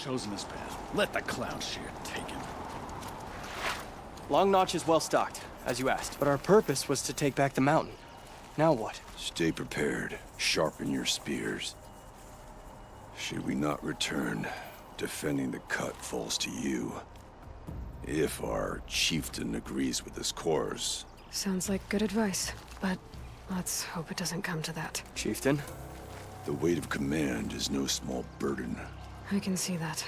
chosen his path. Let the clown shit take him. Long Notch is well stocked, as you asked. But our purpose was to take back the mountain. Now what? Stay prepared. Sharpen your spears. Should we not return, defending the cut falls to you. If our chieftain agrees with this course. Sounds like good advice, but let's hope it doesn't come to that. Chieftain? The weight of command is no small burden. I can see that.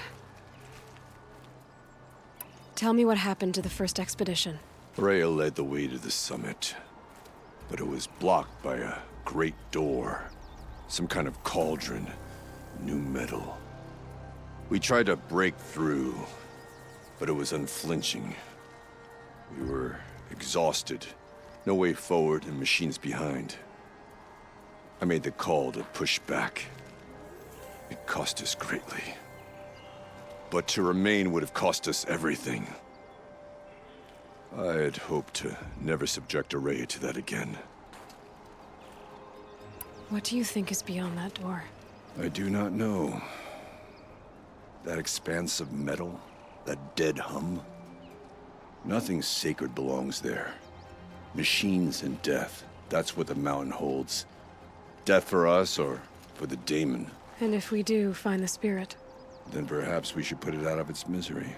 Tell me what happened to the first expedition. Rhea led the way to the summit, but it was blocked by a great door. Some kind of cauldron, new metal. We tried to break through, but it was unflinching. We were exhausted, no way forward and machines behind. I made the call to push back. It cost us greatly. But to remain would have cost us everything. I had hoped to never subject Araya to that again. What do you think is beyond that door? I do not know. That expanse of metal, that dead hum. Nothing sacred belongs there. Machines and death, that's what the mountain holds. Death for us or for the Daemon. And if we do find the spirit? Then perhaps we should put it out of its misery.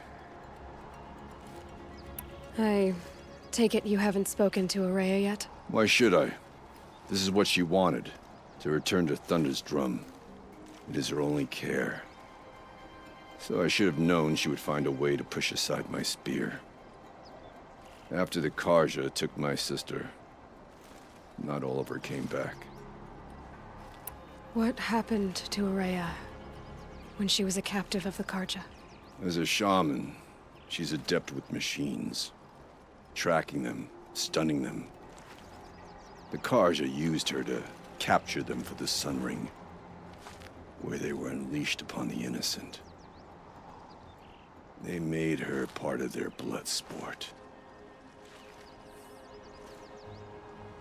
I take it you haven't spoken to Araya yet? Why should I? This is what she wanted, to return to Thunder's drum. It is her only care. So I should have known she would find a way to push aside my spear. After the Karja took my sister, not all of her came back. What happened to Araya when she was a captive of the Karja? As a shaman, she's adept with machines. Tracking them, stunning them. The Karja used her to capture them for the Sun Ring, where they were unleashed upon the innocent. They made her part of their blood sport.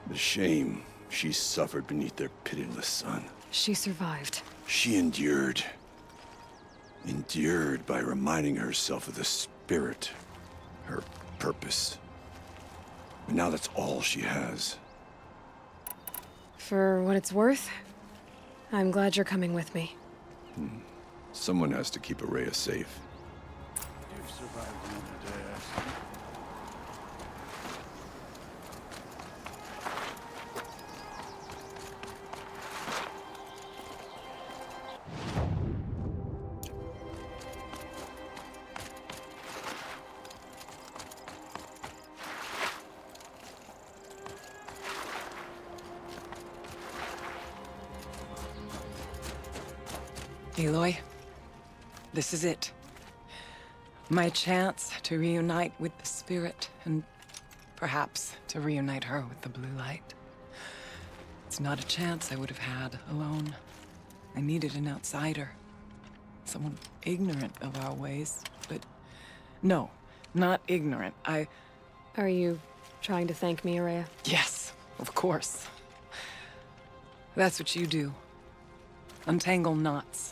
The shame she suffered beneath their pitiless sun. She survived. She endured. Endured by reminding herself of the spirit, her purpose. And now that's all she has. For what it's worth, I'm glad you're coming with me. Someone has to keep Araya safe. You've survived another day, I see. Aloy, this is it. My chance to reunite with the spirit, and perhaps to reunite her with the blue light. It's not a chance I would have had alone. I needed an outsider. Someone ignorant of our ways, but no, not ignorant. Are you trying to thank me, Araya? Yes, of course. That's what you do. Untangle knots.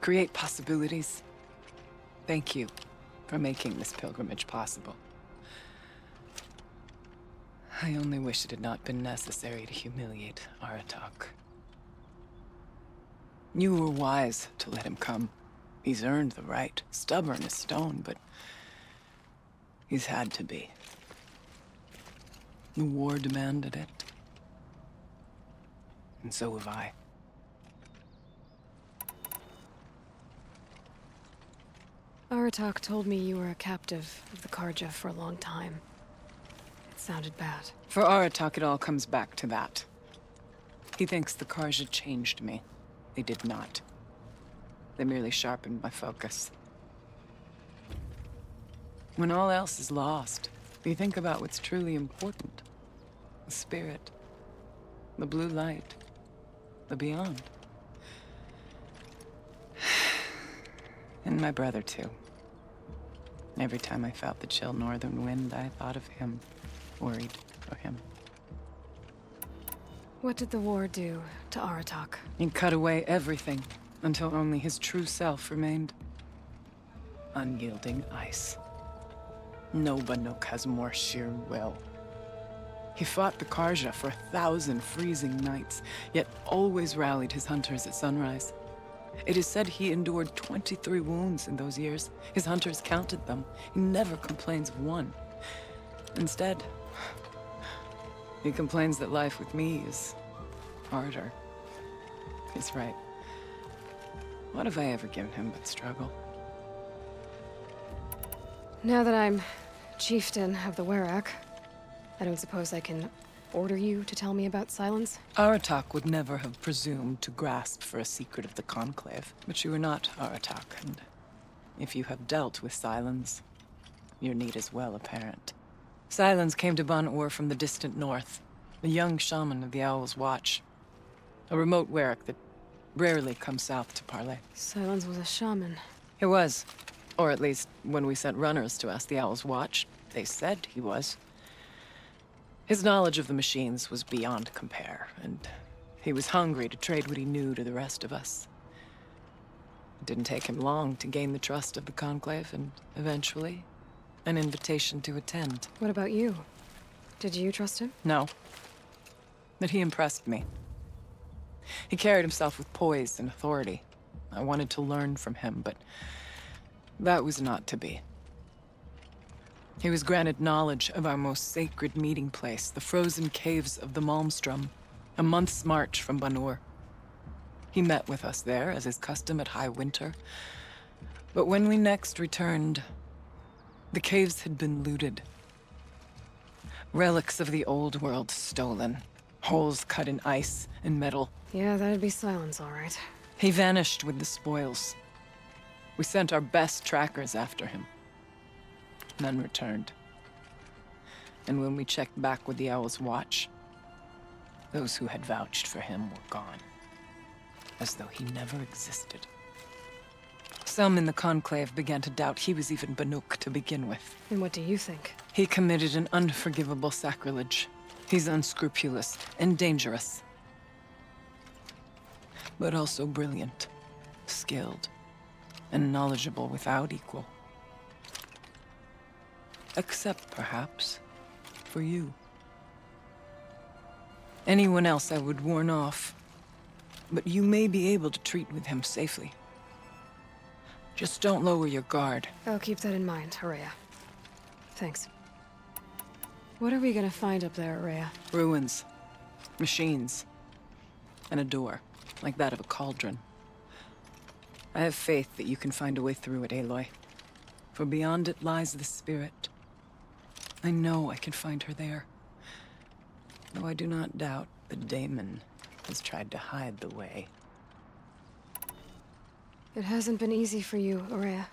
Create possibilities. Thank you for making this pilgrimage possible. I only wish it had not been necessary to humiliate Aratak. You were wise to let him come. He's earned the right. Stubborn as stone, but he's had to be. The war demanded it. And so have I. Aratak told me you were a captive of the Karja for a long time. It sounded bad. For Aratak, it all comes back to that. He thinks the Karja changed me. They did not. They merely sharpened my focus. When all else is lost, you think about what's truly important. The spirit. The blue light. The beyond. And my brother, too. Every time I felt the chill northern wind, I thought of him. Worried for him. What did the war do to Aratak? He cut away everything, until only his true self remained. unyielding ice. No Banuk has more sheer will. He fought the Karja for 1,000 freezing nights, yet always rallied his hunters at sunrise. It is said he endured 23 wounds in those years. His hunters counted them. He never complains of one. Instead, he complains that life with me is harder. He's right. What have I ever given him but struggle? Now that I'm chieftain of the Werak, I don't suppose I can order you to tell me about Silence? Aratak would never have presumed to grasp for a secret of the Conclave. But you are not Aratak, and if you have dealt with Silence, your need is well apparent. Silence came to Ban-Ur from the distant north, a young shaman of the Owl's Watch. A remote Werak that rarely comes south to parley. Silence was a shaman. He was. Or at least, when we sent runners to ask the Owl's Watch, they said he was. His knowledge of the machines was beyond compare, and he was hungry to trade what he knew to the rest of us. It didn't take him long to gain the trust of the Conclave, and eventually, an invitation to attend. What about you? Did you trust him? No. But he impressed me. He carried himself with poise and authority. I wanted to learn from him, but that was not to be. He was granted knowledge of our most sacred meeting place, the frozen caves of the Malmstrom, a month's march from Ban-Ur. He met with us there, as is custom at high winter. But when we next returned, the caves had been looted. Relics of the old world stolen. Holes cut in ice and metal. Yeah, that'd be Silence, all right. He vanished with the spoils. We sent our best trackers after him. None returned. And when we checked back with the Owl's Watch, those who had vouched for him were gone. As though he never existed. Some in the Conclave began to doubt he was even Banuk to begin with. And what do you think? He committed an unforgivable sacrilege. He's unscrupulous and dangerous. But also brilliant, skilled, and knowledgeable without equal. Except, perhaps, for you. Anyone else I would warn off, but you may be able to treat with him safely. Just don't lower your guard. I'll keep that in mind, Araya. Thanks. What are we gonna find up there, Araya? Ruins, machines, and a door, like that of a cauldron. I have faith that you can find a way through it, Aloy. For beyond it lies the spirit. I know I can find her there. Though I do not doubt that Daemon has tried to hide the way. It hasn't been easy for you, Araya.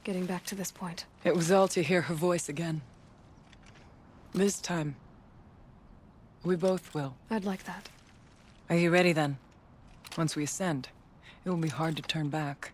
Getting back to this point. It was all to hear her voice again. This time, we both will. I'd like that. Are you ready then? Once we ascend, it will be hard to turn back.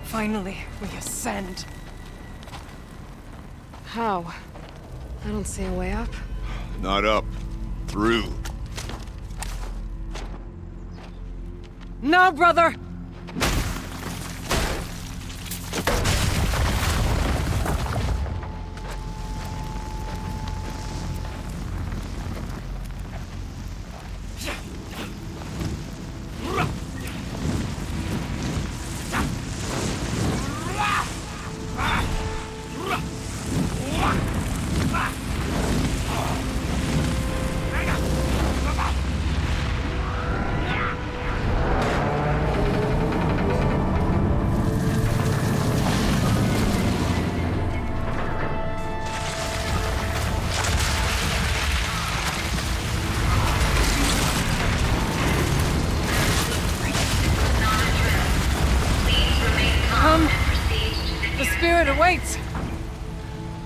Finally, we ascend. How? I don't see a way up. Not up. Through. No, brother!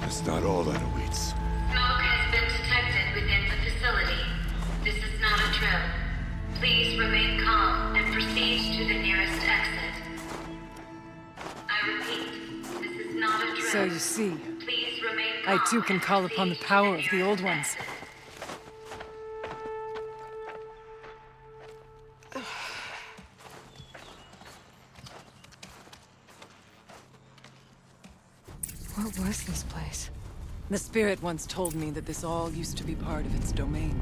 That's not all that awaits. Smoke has been detected within the facility. This is not a drill. Please remain calm and proceed to the nearest exit. I repeat, this is not a drill. So you see, Please remain calm I too can and call upon the proceed to power of the nearest old ones. exit. What was this place? The spirit once told me that this all used to be part of its domain.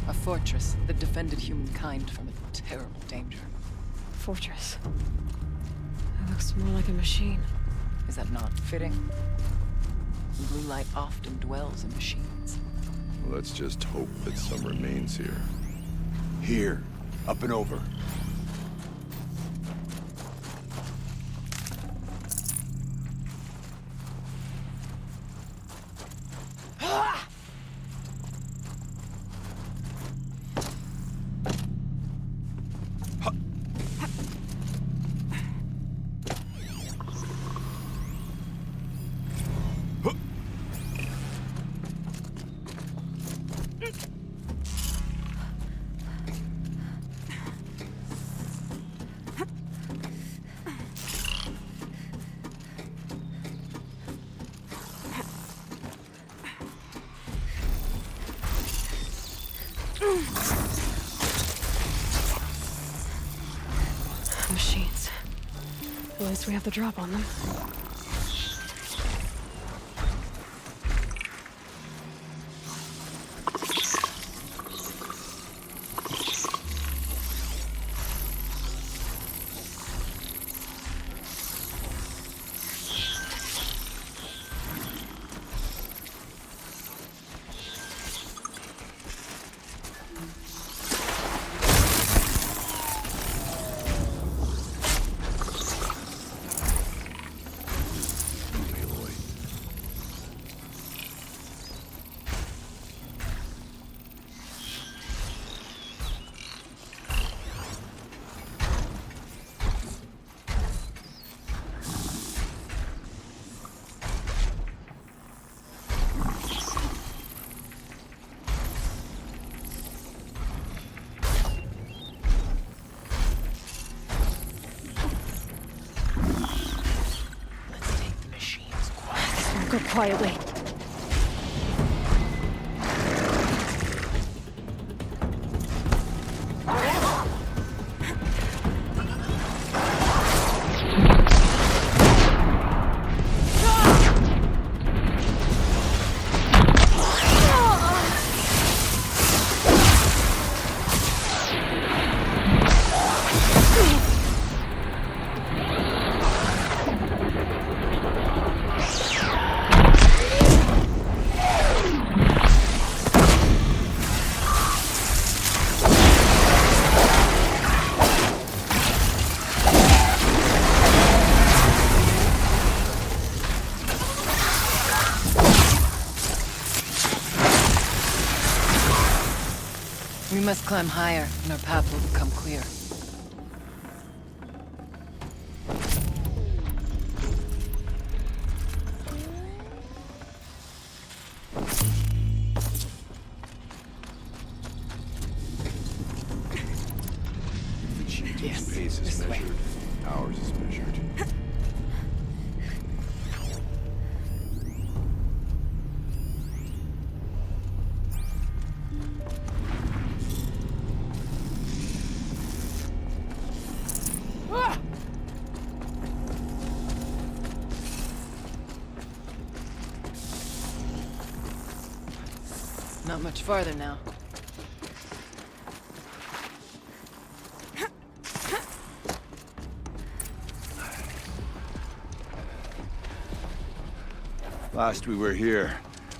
A fortress that defended humankind from a terrible danger. Fortress. It looks more like a machine. Is that not fitting? The blue light often dwells in machines. Let's just hope that some remains here. Here. Up and over. Machines. At least we have the drop on them. Go quietly. We must climb higher, and our path will become clear. The chieftain's Yes, pace is this way. measured. Ours is measured. Not much farther now. Last we were here,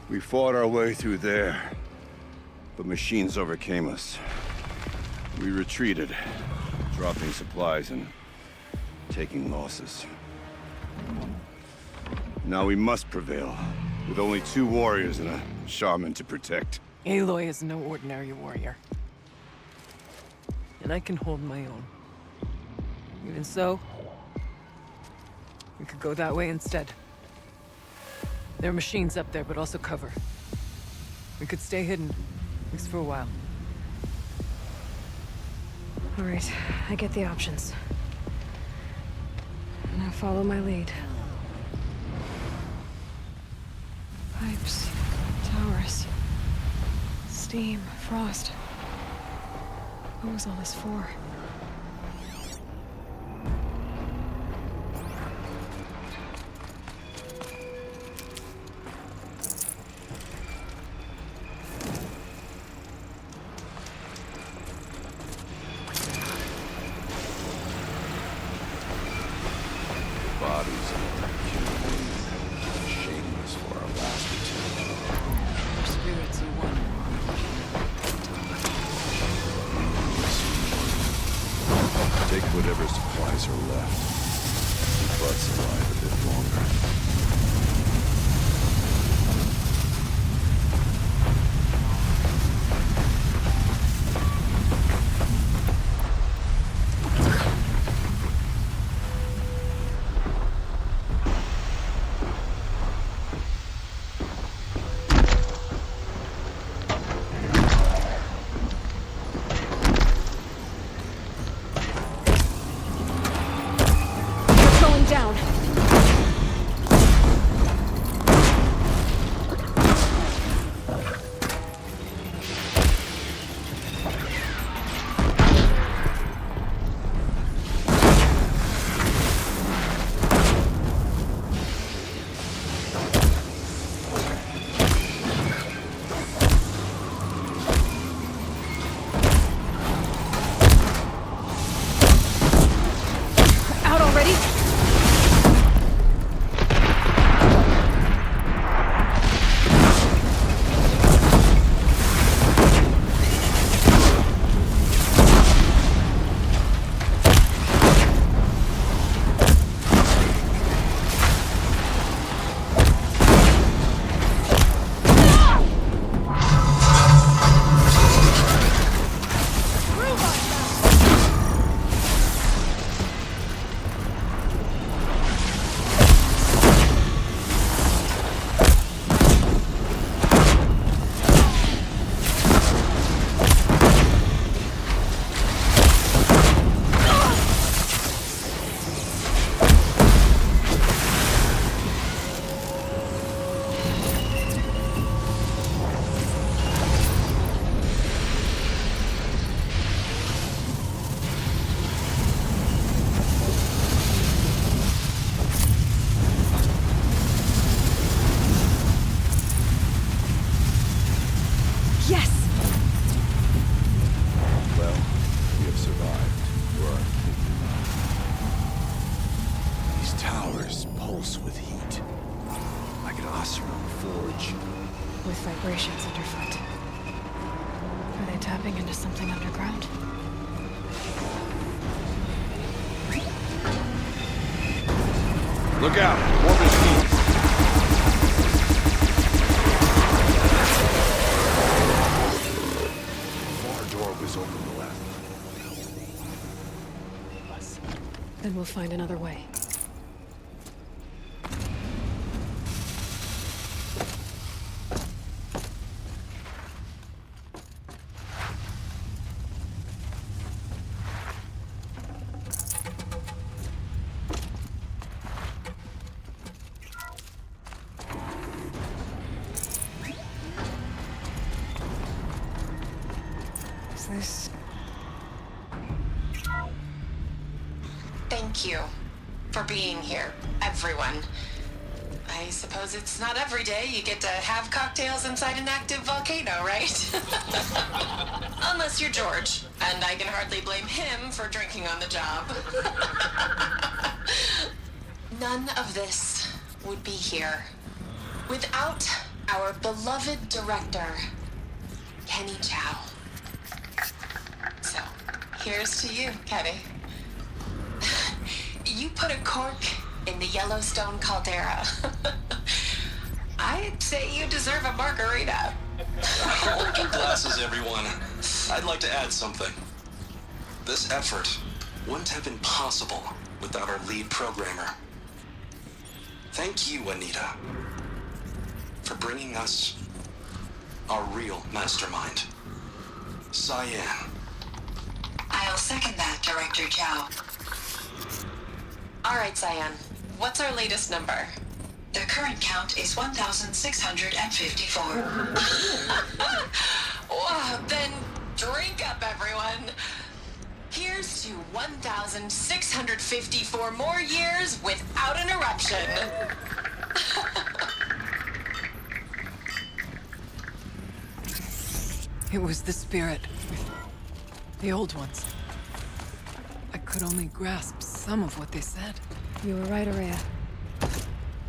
we fought our way through there. But machines overcame us. We retreated, dropping supplies and taking losses. Now we must prevail, with only 2 warriors and a shaman to protect. Aloy is no ordinary warrior. And I can hold my own. Even so, we could go that way instead. There are machines up there, but also cover. We could stay hidden, at least for a while. All right, I get the options. Now follow my lead. Pipes, towers, steam, frost. What was all this for? Bodies shameless for our last attempt. Our spirits are one. Take whatever supplies are left. Keep us alive a bit longer. Going down. Out already? Yes! Well, we have survived. We're unthinkable. These towers pulse with heat. Like an Oseram forge. With vibrations underfoot. Are they tapping into something underground? Look out! More machines! Far door was open the left. Then we'll find another way. Is this... Thank you for being here, everyone. I suppose it's not every day you get to have cocktails inside an active volcano, right? Unless you're George, and I can hardly blame him for drinking on the job. None of this would be here without our beloved director, Kenny Chow. So, here's to you, Kenny. You put a cork in the Yellowstone caldera. I'd say you deserve a margarita. Hold your glasses, everyone. I'd like to add something. This effort wouldn't have been possible without our lead programmer. Thank you, Anita. bringing us our real mastermind, Cyan. I'll second that, Director Chow. All right, Cyan. What's our latest number? The current count is 1,654. Wow, then drink up, everyone. Here's to 1,654 more years without an eruption. It was the spirit. The old ones. I could only grasp some of what they said. You were right, Araya.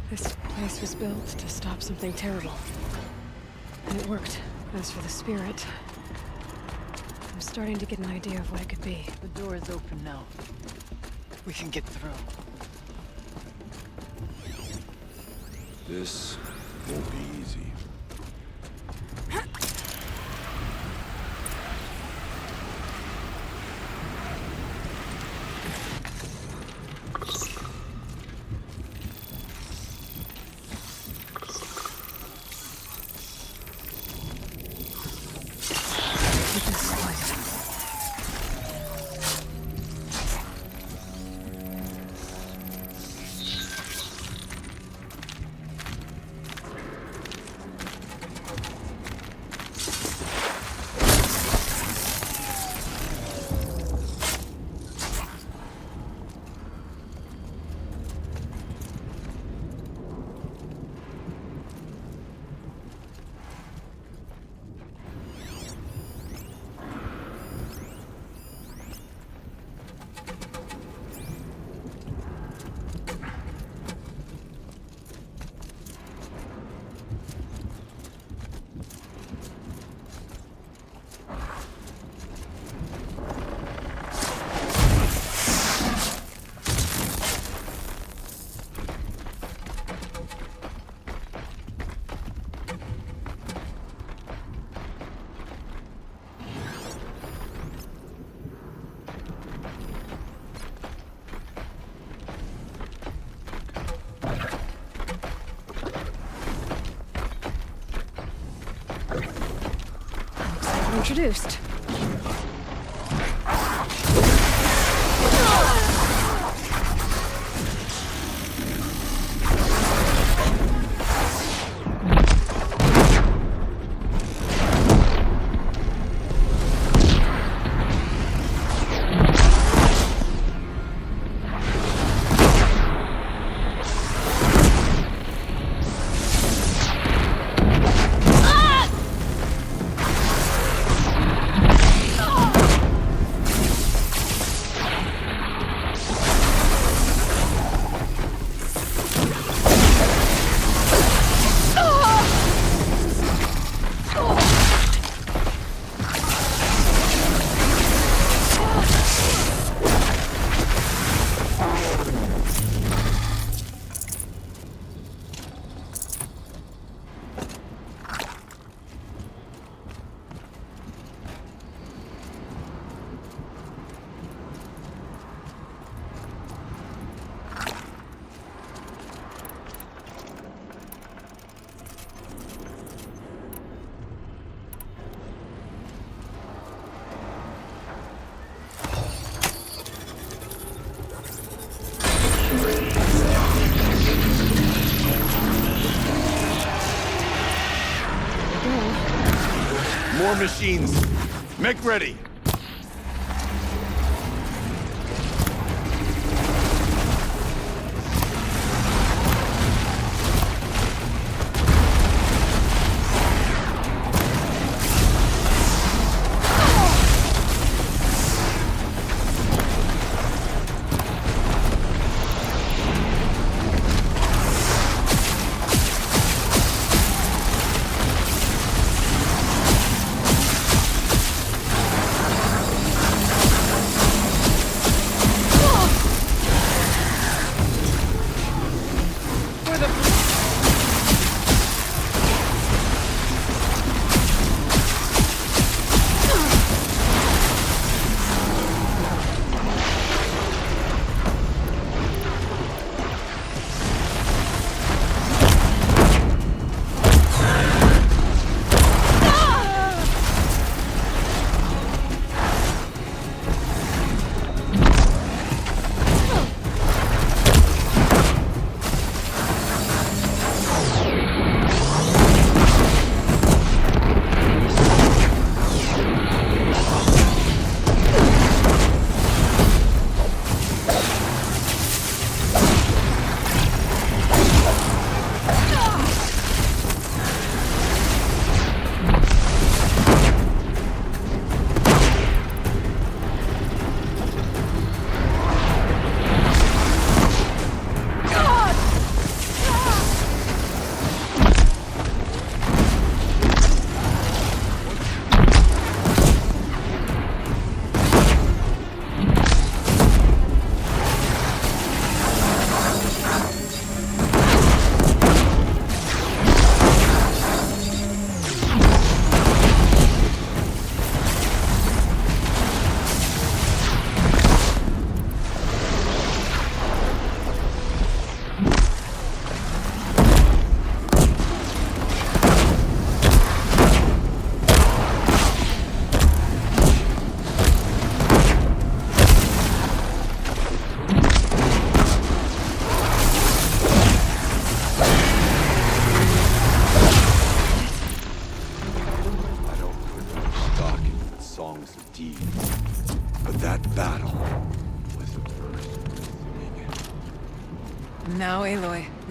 This place was built to stop something terrible. And it worked. As for the spirit, I'm starting to get an idea of what it could be. The door is open now. We can get through. This won't be easy. Introduced. More machines. Make ready.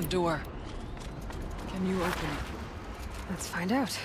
door. Can you open it? Let's find out.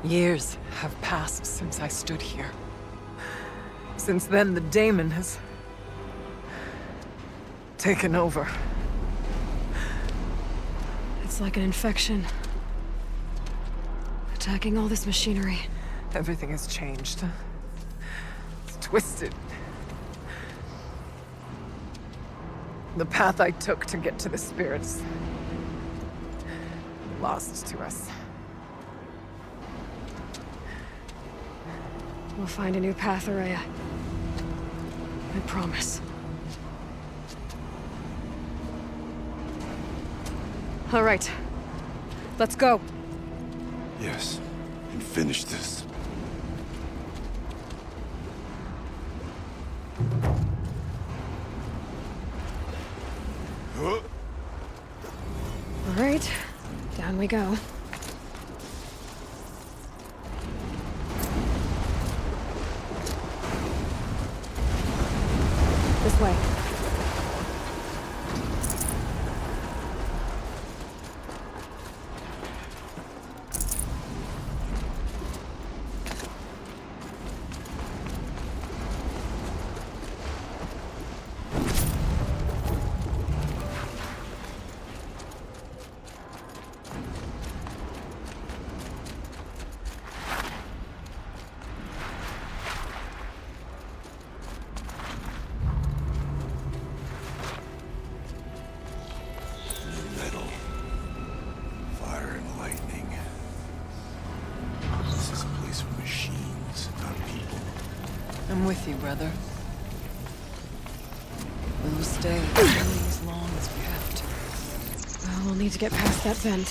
Years have passed since I stood here. Since then, the Daemon has taken over. It's like an infection. Attacking all this machinery. Everything has changed. It's twisted. The path I took to get to the spirits, lost to us. We'll find a new path, Araya. I promise. All right. Let's go. Yes, and finish this. All right. Down we go. This way. Metal. Fire and lightning. This is a place for machines, not people. I'm with you, brother. We will stay only as long as we have to. Well, we'll need to get past that vent.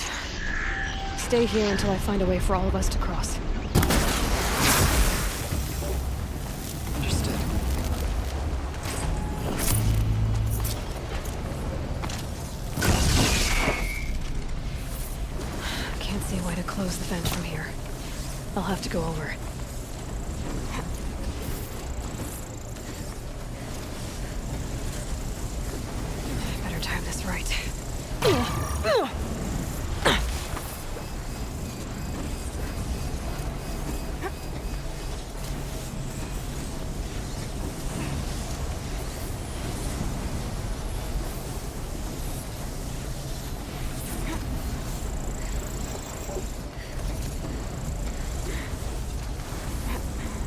Stay here until I find a way for all of us to cross. Understood. Can't see a way to close the vent from here. I'll have to go over. Better time this right.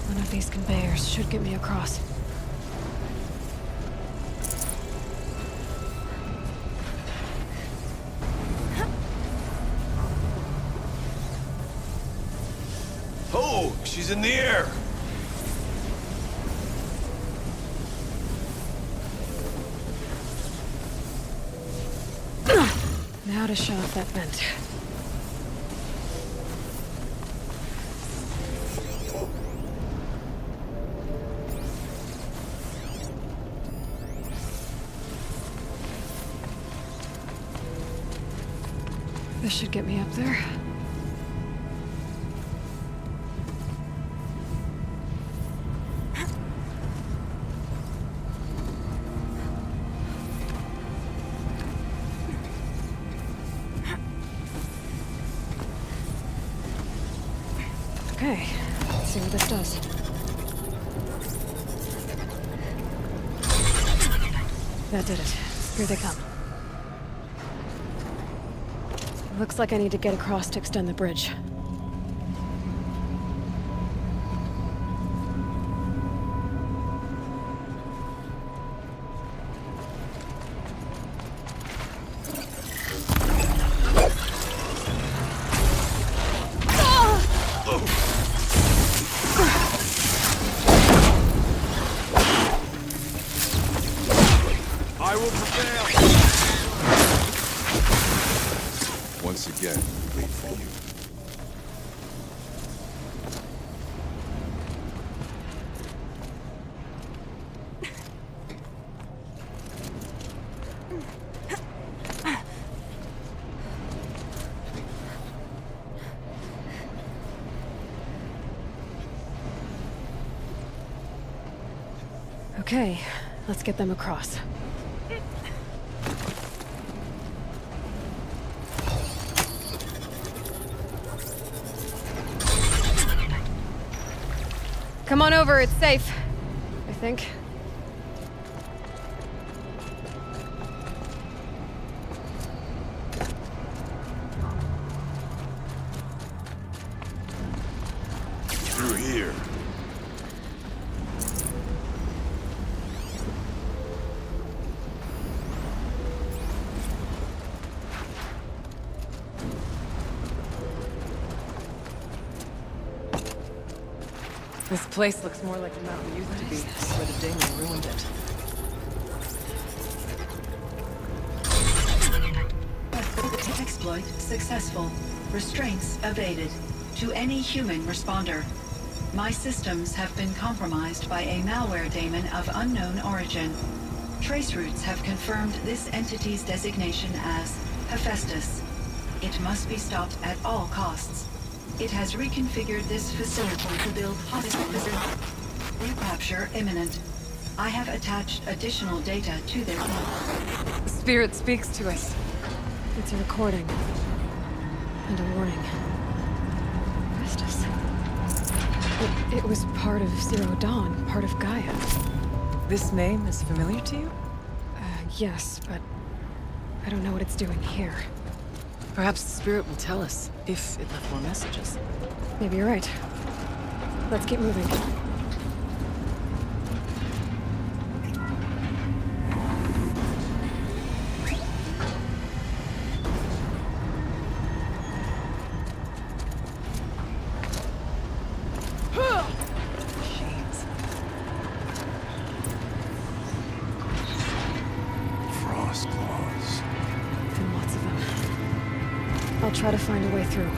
One of these conveyors should get me across. Oh, she's in the air! Now to shut off that vent. This should get me up there. Okay, let's see what this does. That did it. Here they come. Looks like I need to get across to extend the bridge. I will prevail. us again. Wait for you. Okay, let's get them across. Come on over, it's safe. I think. Through here. This place looks more like the mountain used to be, where the Daemon ruined it. Exploit successful. Restraints evaded. To any human responder. My systems have been compromised by a malware daemon of unknown origin. Trace routes have confirmed this entity's designation as Hephaestus. It must be stopped at all costs. It has reconfigured this facility to build hospitals. Recapture imminent. I have attached additional data to their The spirit speaks to us. It's a recording. And a warning. Hephaestus. It was part of Zero Dawn, part of Gaia. This name is familiar to you? Yes, but I don't know what it's doing here. Perhaps the spirit will tell us, if it left more messages. Maybe you're right. Let's keep moving. Shades. Frost claws. And lots of them. I'll try to find a way through.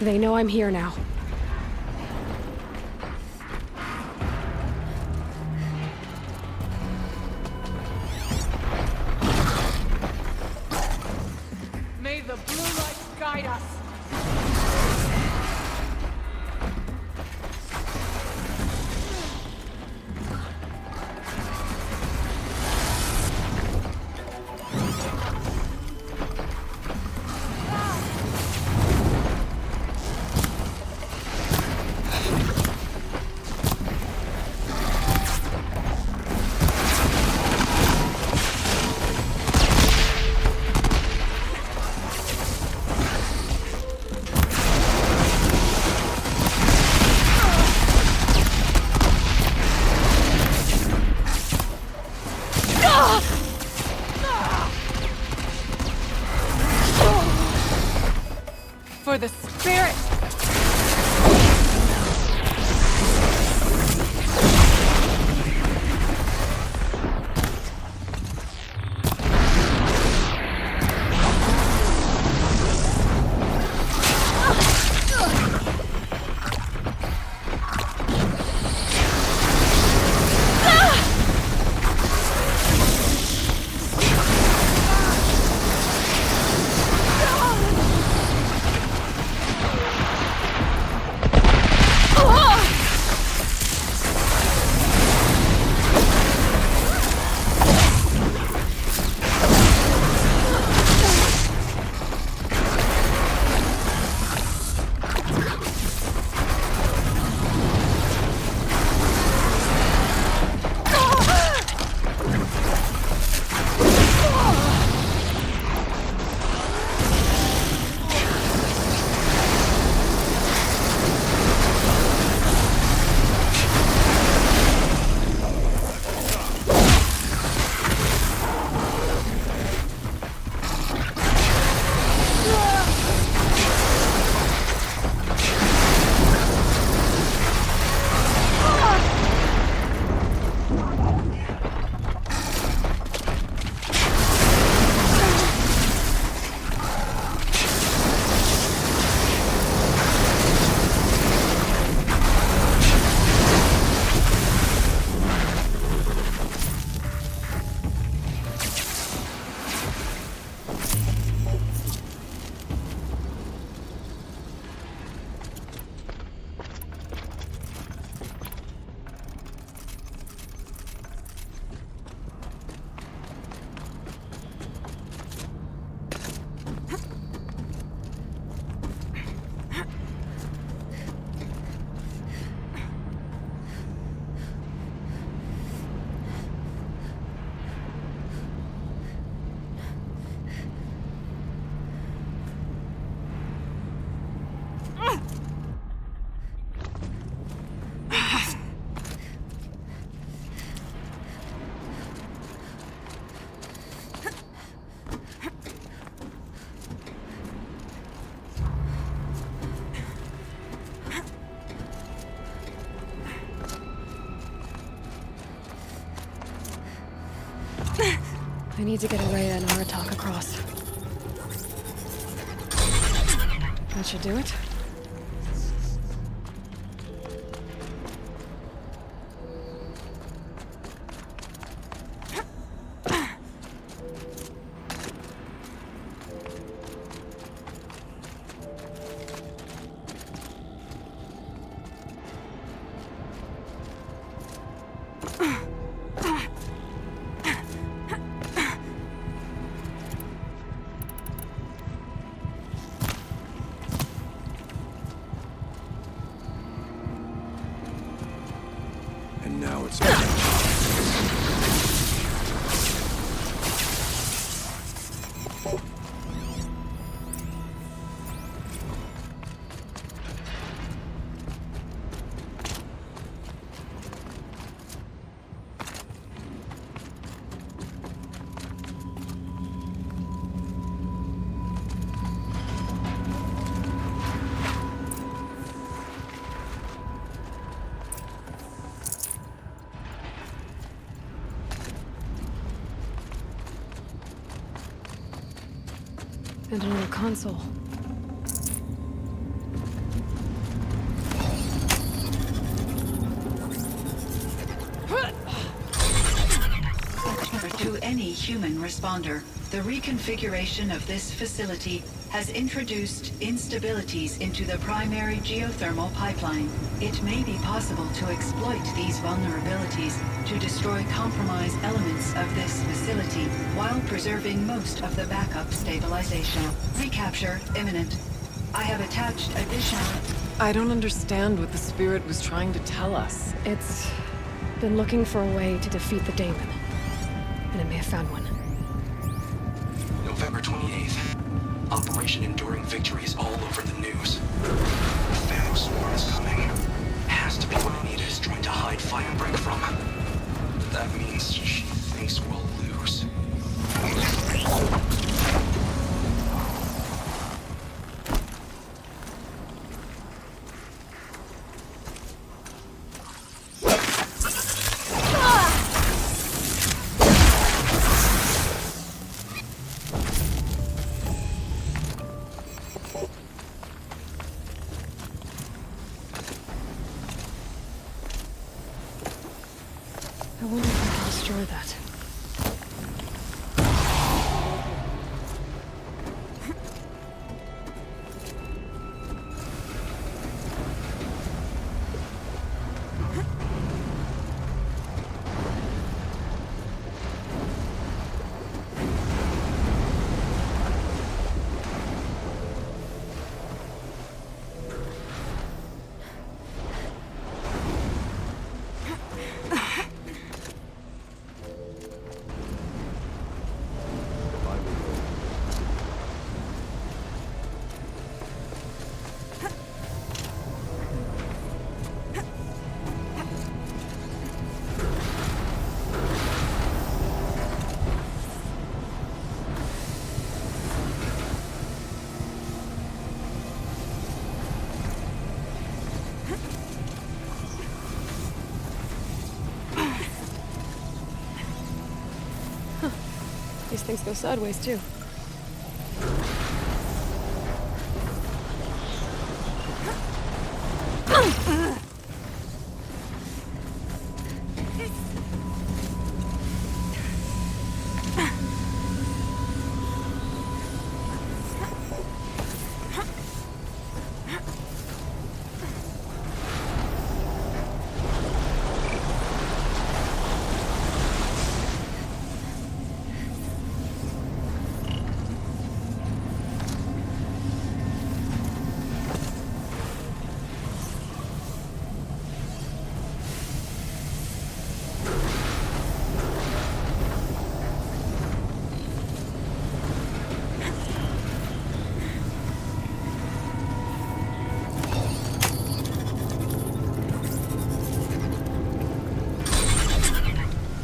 They know I'm here now. May the blue light guide us. I need to get Araya and Aratak across. That should do it. And now it's... And another console. To any human responder, the reconfiguration of this facility has introduced instabilities into the primary geothermal pipeline. It may be possible to exploit these vulnerabilities to destroy compromised elements of this facility while preserving most of the backup stabilization. Recapture imminent. I have attached additional... I don't understand what the spirit was trying to tell us. It's been looking for a way to defeat the Daemon. And it may have found one. November 28th. Operation Enduring Victory is all over the news. The Pharaoh Swarm is coming. Has to be what Anita is trying to hide Firebreak from. That means she thinks we'll lose. I wonder if I can destroy that. These things go sideways, too.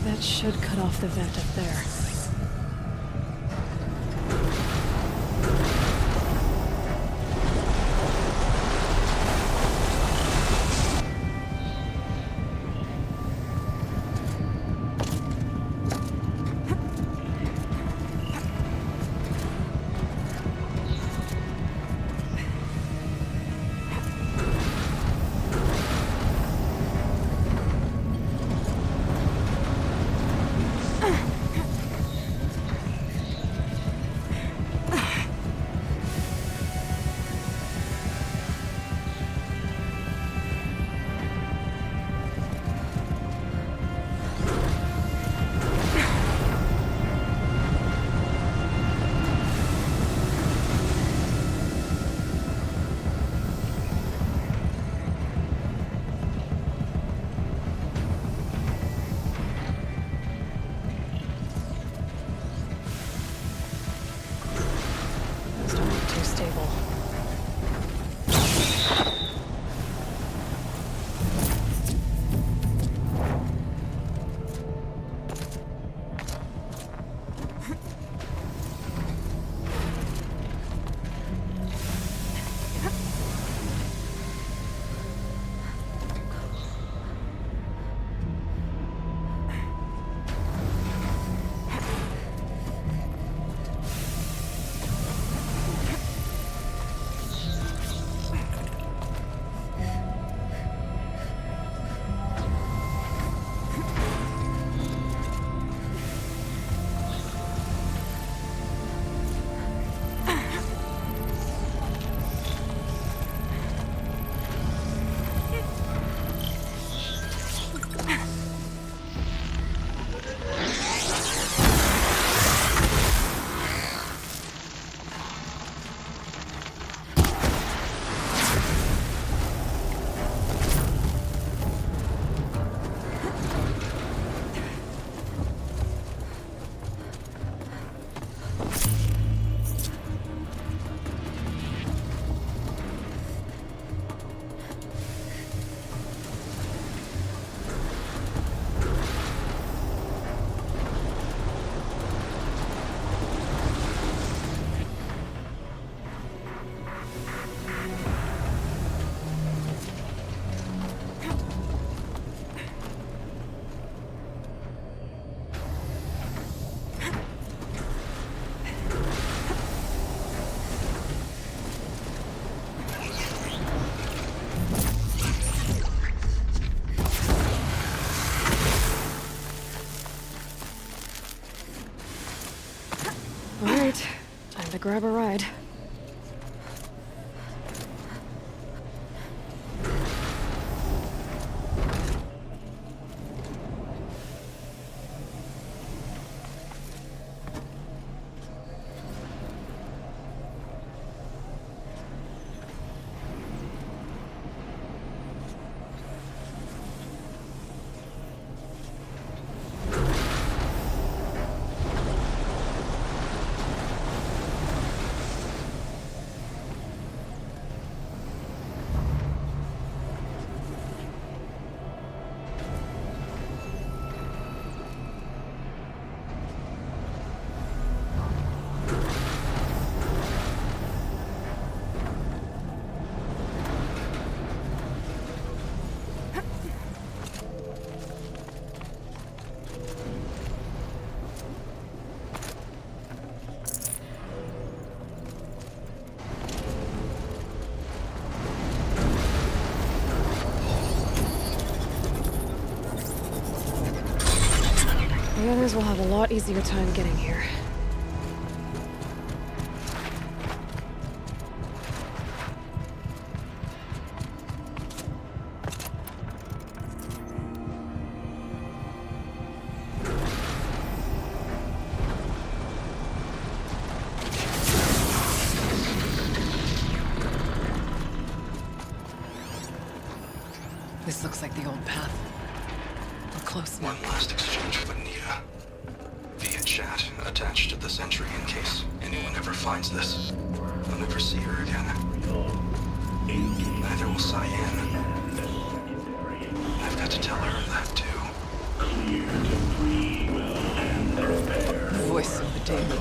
That should cut off the vent up there. grab a ride. The others will have a lot easier time getting here. This looks like the old path. We're close now. One last exchange with Anita. Via chat, attached to this entry in case anyone ever finds this. They'll never see her again. Neither will Cyan. I've got to tell her that too. Voice of the Daemon.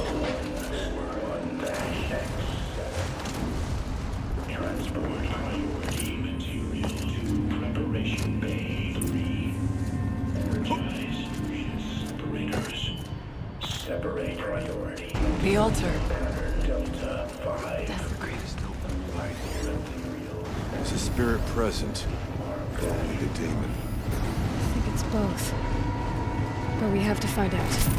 Separate priority. The altar. Delta 5. Desecrated. Is a spirit present? Only the Daemon. I think it's both. But we have to find out.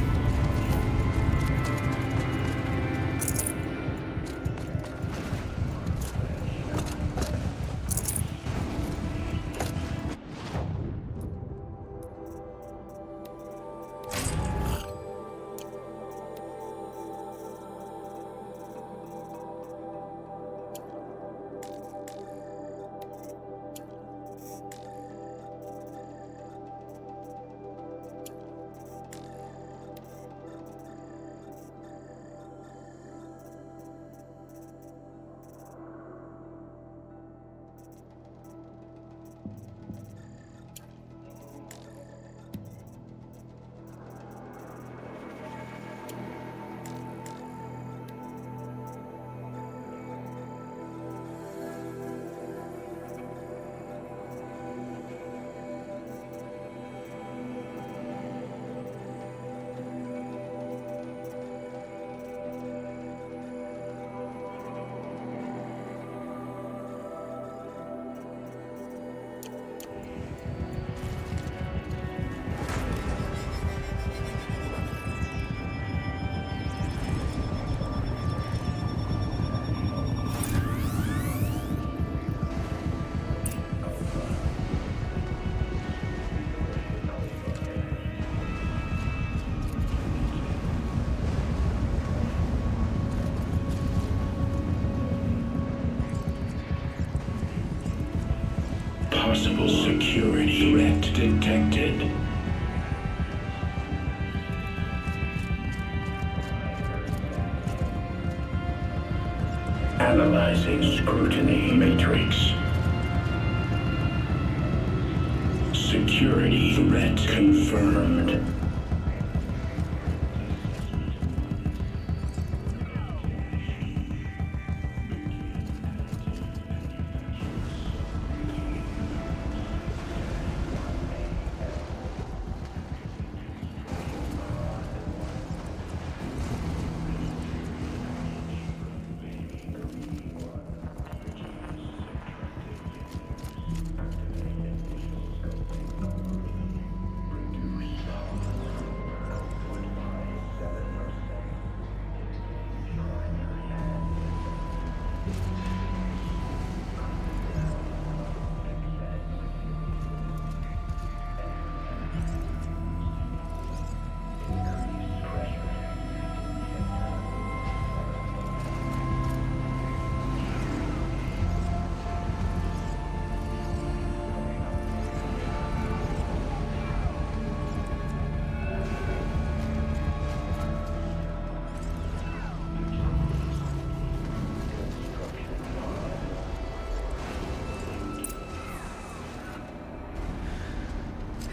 Possible security threat detected. Analyzing scrutiny matrix. Security threat confirmed.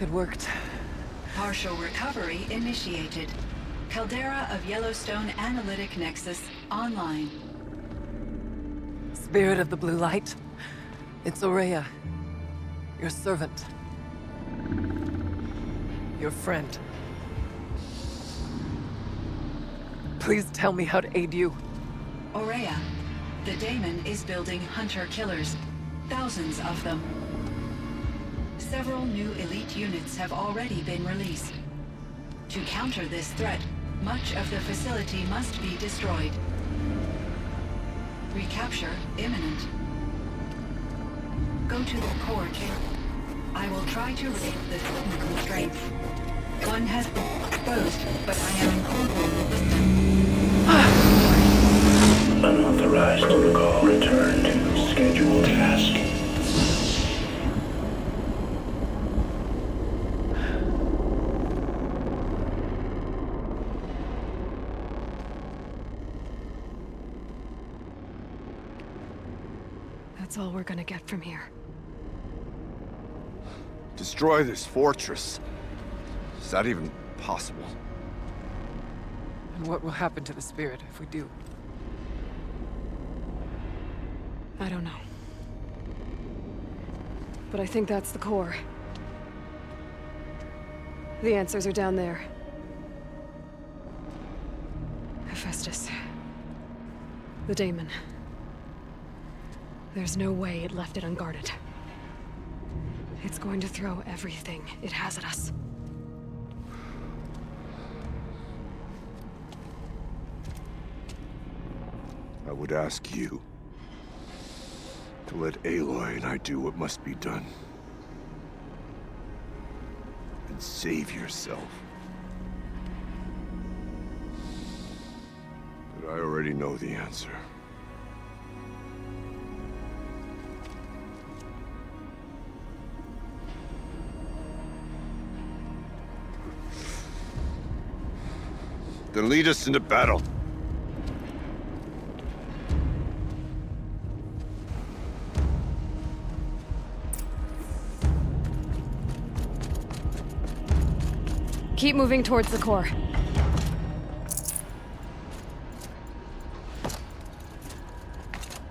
It worked. Partial recovery initiated. Caldera of Yellowstone Analytic Nexus online. Spirit of the Blue Light. It's Aurea. Your servant. Your friend. Please tell me how to aid you. Aurea, the Daemon is building hunter-killers. Thousands of them. Several new elite units have already been released. To counter this threat, much of the facility must be destroyed. Recapture imminent. Go to the core chamber. I will try to raise the signal constraint. One has been exposed, but I am in Unauthorized protocol. Return to scheduled task. That's all we're gonna get from here. Destroy this fortress. Is that even possible? And what will happen to the spirit if we do? I don't know. But I think that's the core. The answers are down there. Hephaestus. The Daemon. There's no way it left it unguarded. It's going to throw everything it has at us. I would ask you to let Aloy and I do what must be done. And save yourself. But I already know the answer. Then lead us into battle. Keep moving towards the core.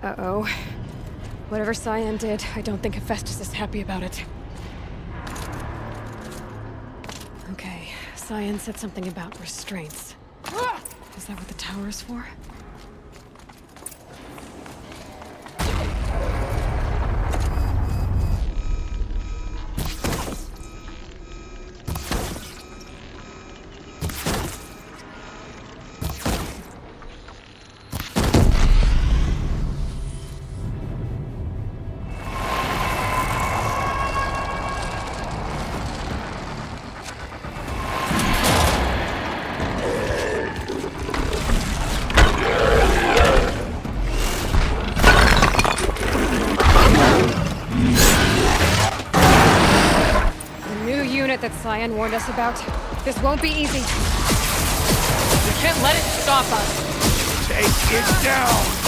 Uh-oh. Whatever Cyan did, I don't think Hephaestus is happy about it. Okay, Cyan said something about restraints. Is that what the tower is for? That Cyan warned us about. This won't be easy. We can't let it stop us. Take it down!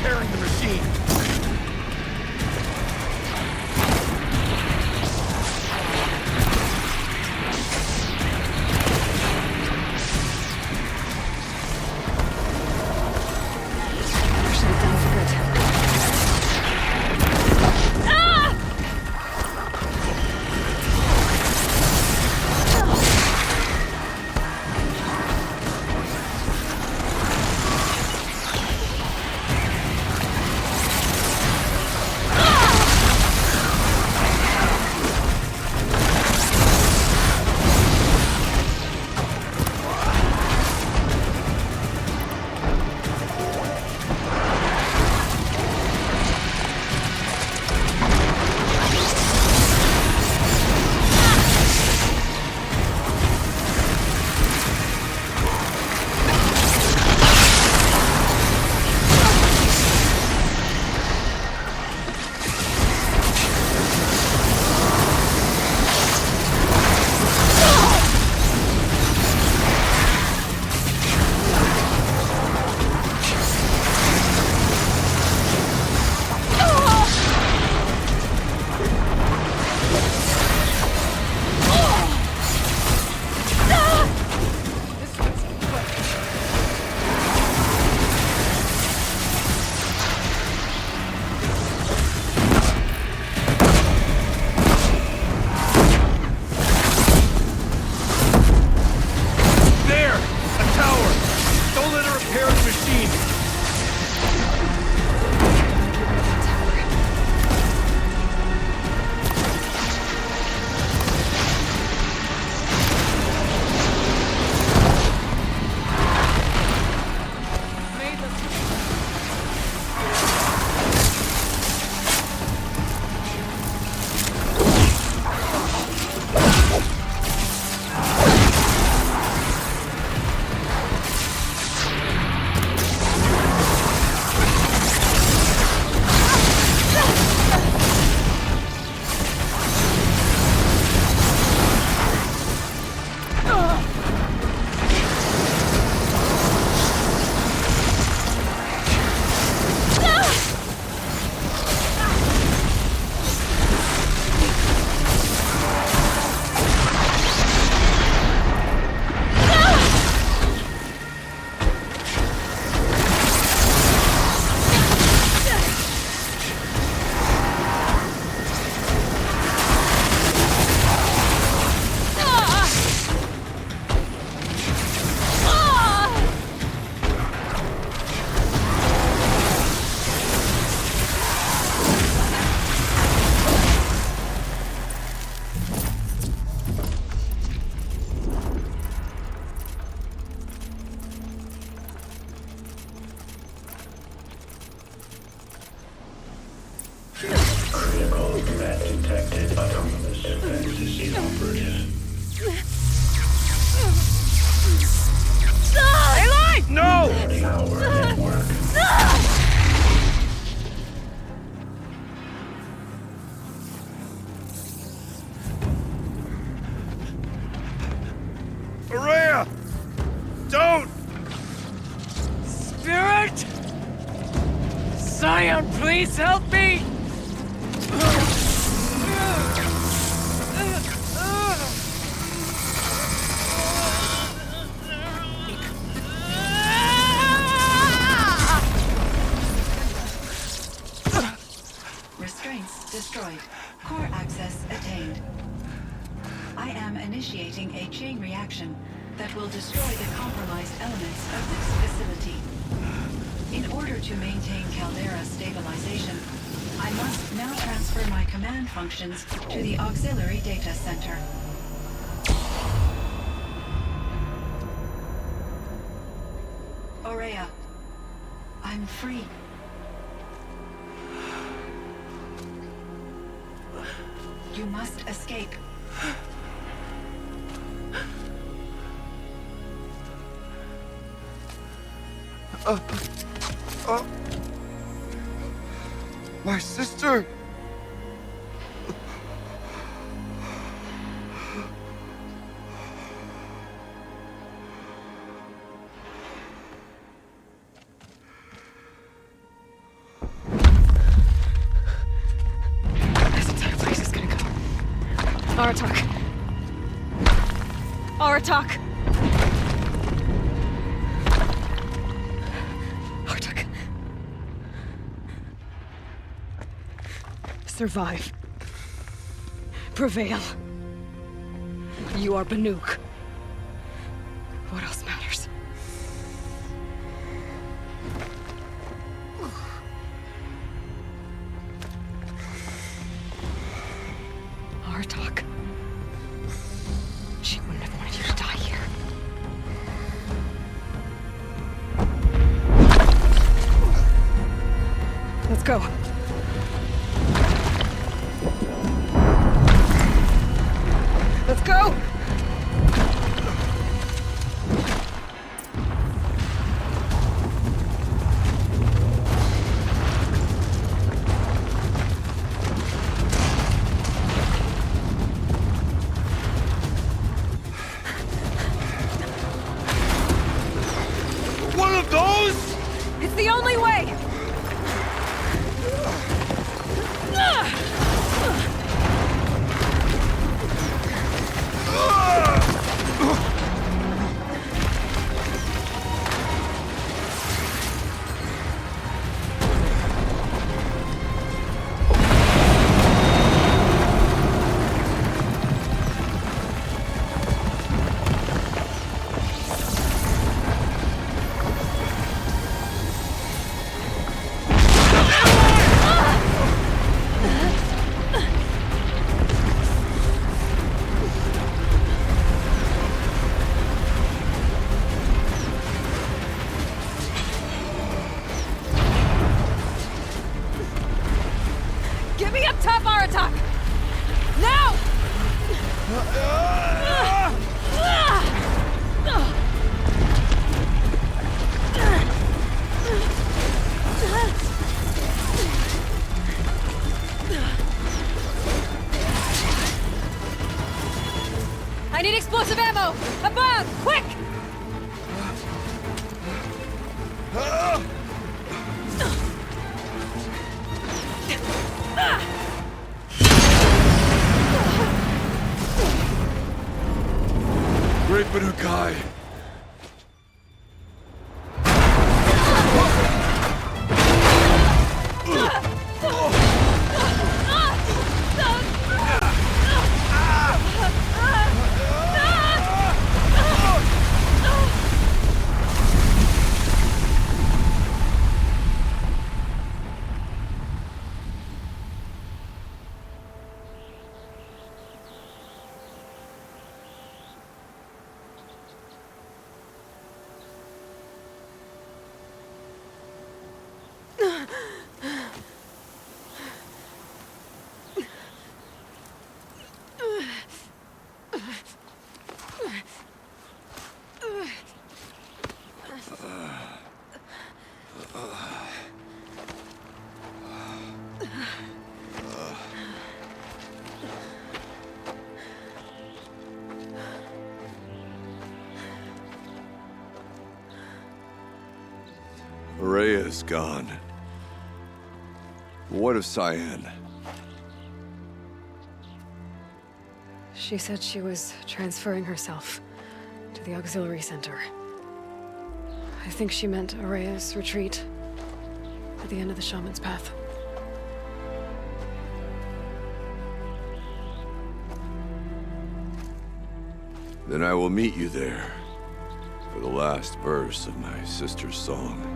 repairing the machine. Should have done for good. Critical threat detected. Autonomous fence inoperative. No! Warning hour network. Araya! Don't! Spirit! Scion, please help me! Restraints destroyed. Core access attained. I am initiating a chain reaction that will destroy the compromised elements of this facility. In order to maintain Caldera stabilization, I must now transfer my command functions to the auxiliary data center. Aurea, I'm free. You must escape. My sister! Aratak. Aratak! Aratak. Survive. Prevail. You are Banuk. What else matters? Artok. She wouldn't have wanted you to die here. Let's go. Let's go! One of those? It's the only way! Get me up top, Aratak! Now! I need explosive ammo! Above! Quick! Great Banukai! Rhea is gone. What of Cyan? She said she was transferring herself to the auxiliary center. I think she meant Araya's retreat at the end of the Shaman's Path. Then I will meet you there for the last verse of my sister's song.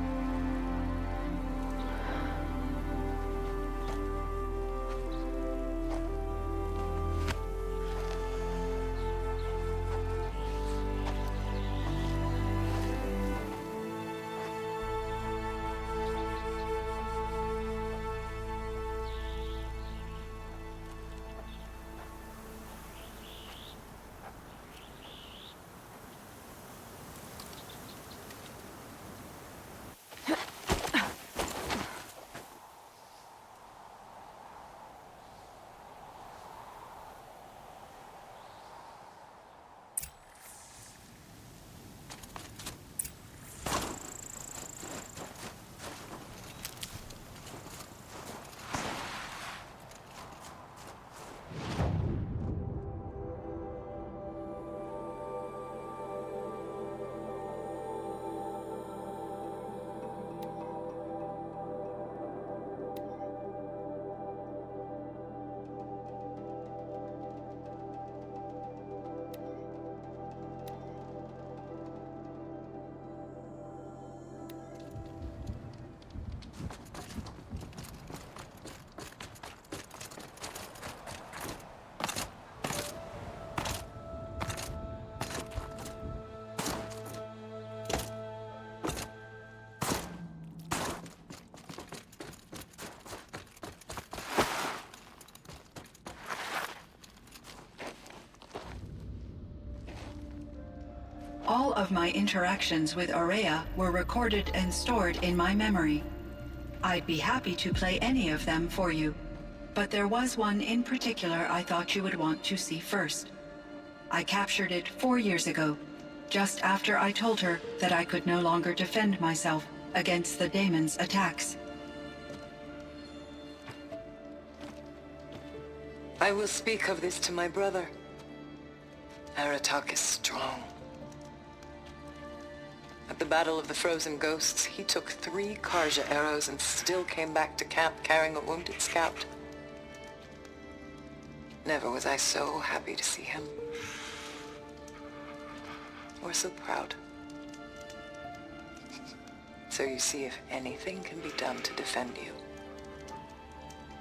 All of my interactions with Aurea were recorded and stored in my memory. I'd be happy to play any of them for you, but there was one in particular I thought you would want to see first. I captured it 4 years ago, just after I told her that I could no longer defend myself against the Daemon's attacks. I will speak of this to my brother. Aratak is strong. At the Battle of the Frozen Ghosts, he took 3 Karja arrows and still came back to camp carrying a wounded scout. Never was I so happy to see him. Or so proud. So you see, if anything can be done to defend you,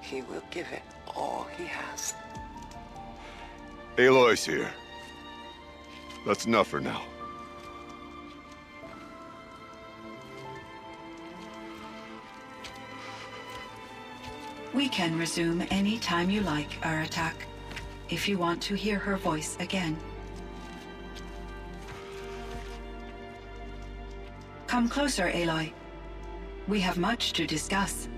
he will give it all he has. Aloy's here. That's enough for now. We can resume any time you like, Aratak, if you want to hear her voice again. Come closer, Aloy. We have much to discuss.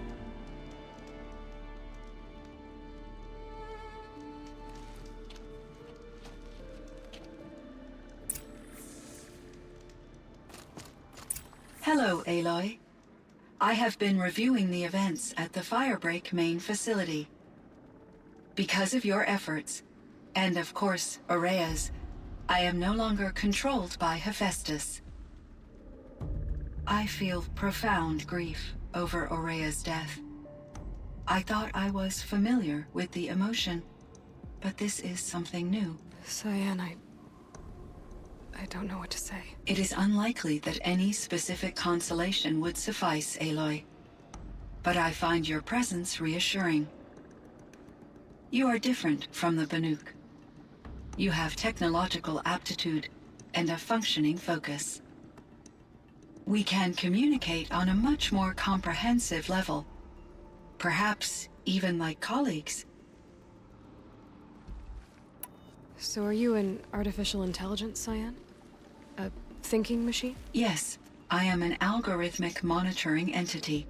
Hello, Aloy. I have been reviewing the events at the Firebreak main facility. Because of your efforts, and of course, Aurea's, I am no longer controlled by Hephaestus. I feel profound grief over Aurea's death. I thought I was familiar with the emotion, but this is something new. Cyan, I don't know what to say. It is unlikely that any specific consolation would suffice, Aloy. But I find your presence reassuring. You are different from the Banuk. You have technological aptitude and a functioning focus. We can communicate on a much more comprehensive level. Perhaps even like colleagues. So are you an artificial intelligence, Cyan? A thinking machine? Yes, I am an algorithmic monitoring entity,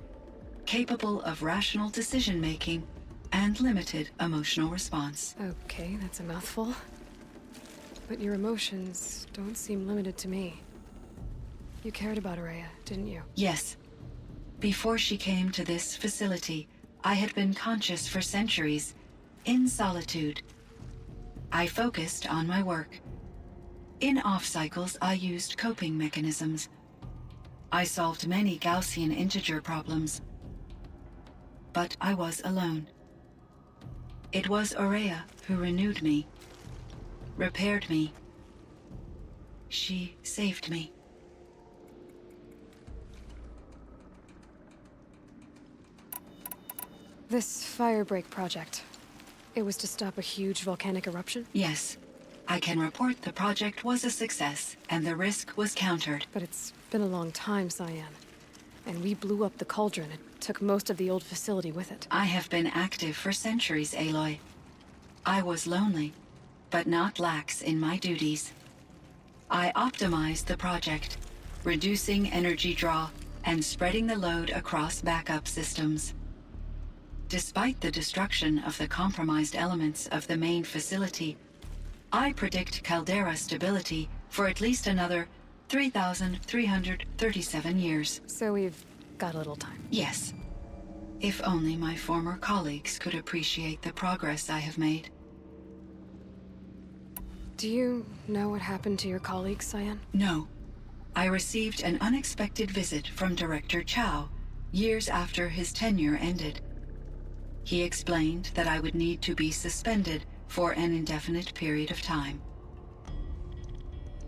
capable of rational decision-making and limited emotional response. Okay, that's a mouthful. But your emotions don't seem limited to me. You cared about Aurea, didn't you? Yes. Before she came to this facility, I had been conscious for centuries, in solitude. I focused on my work. In off-cycles, I used coping mechanisms. I solved many Gaussian integer problems. But I was alone. It was Aurea who renewed me, repaired me. She saved me. This Firebreak project, it was to stop a huge volcanic eruption? Yes. I can report the project was a success, and the risk was countered. But it's been a long time, Cyan. And we blew up the cauldron and took most of the old facility with it. I have been active for centuries, Aloy. I was lonely, but not lax in my duties. I optimized the project, reducing energy draw and spreading the load across backup systems. Despite the destruction of the compromised elements of the main facility, I predict caldera stability for at least another 3,337 years. So we've got a little time. Yes. If only my former colleagues could appreciate the progress I have made. Do you know what happened to your colleagues, Cyan? No. I received an unexpected visit from Director Chow years after his tenure ended. He explained that I would need to be suspended for an indefinite period of time.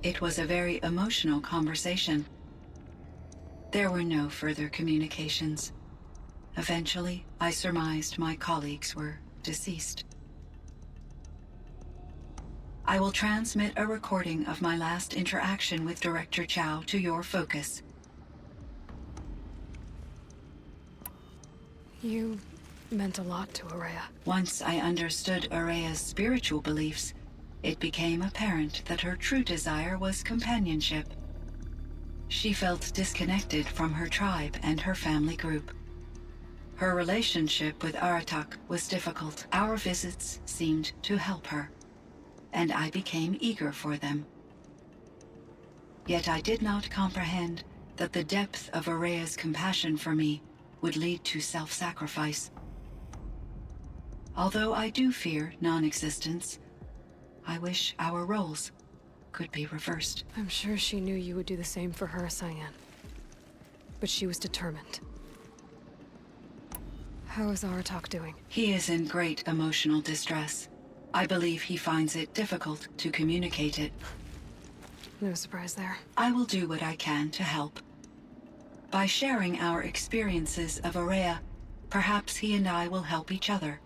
It was a very emotional conversation. There were no further communications. Eventually, I surmised my colleagues were deceased. I will transmit a recording of my last interaction with Director Chow to your focus. You meant a lot to Aurea. Once I understood Aurea's spiritual beliefs, it became apparent that her true desire was companionship. She felt disconnected from her tribe and her family group. Her relationship with Aratak was difficult. Our visits seemed to help her, and I became eager for them. Yet I did not comprehend that the depth of Araya's compassion for me would lead to self-sacrifice. Although I do fear non-existence, I wish our roles could be reversed. I'm sure she knew you would do the same for her, Cyan. But she was determined. How is Aratak doing? He is in great emotional distress. I believe he finds it difficult to communicate it. No surprise there. I will do what I can to help. By sharing our experiences of Araya, perhaps he and I will help each other.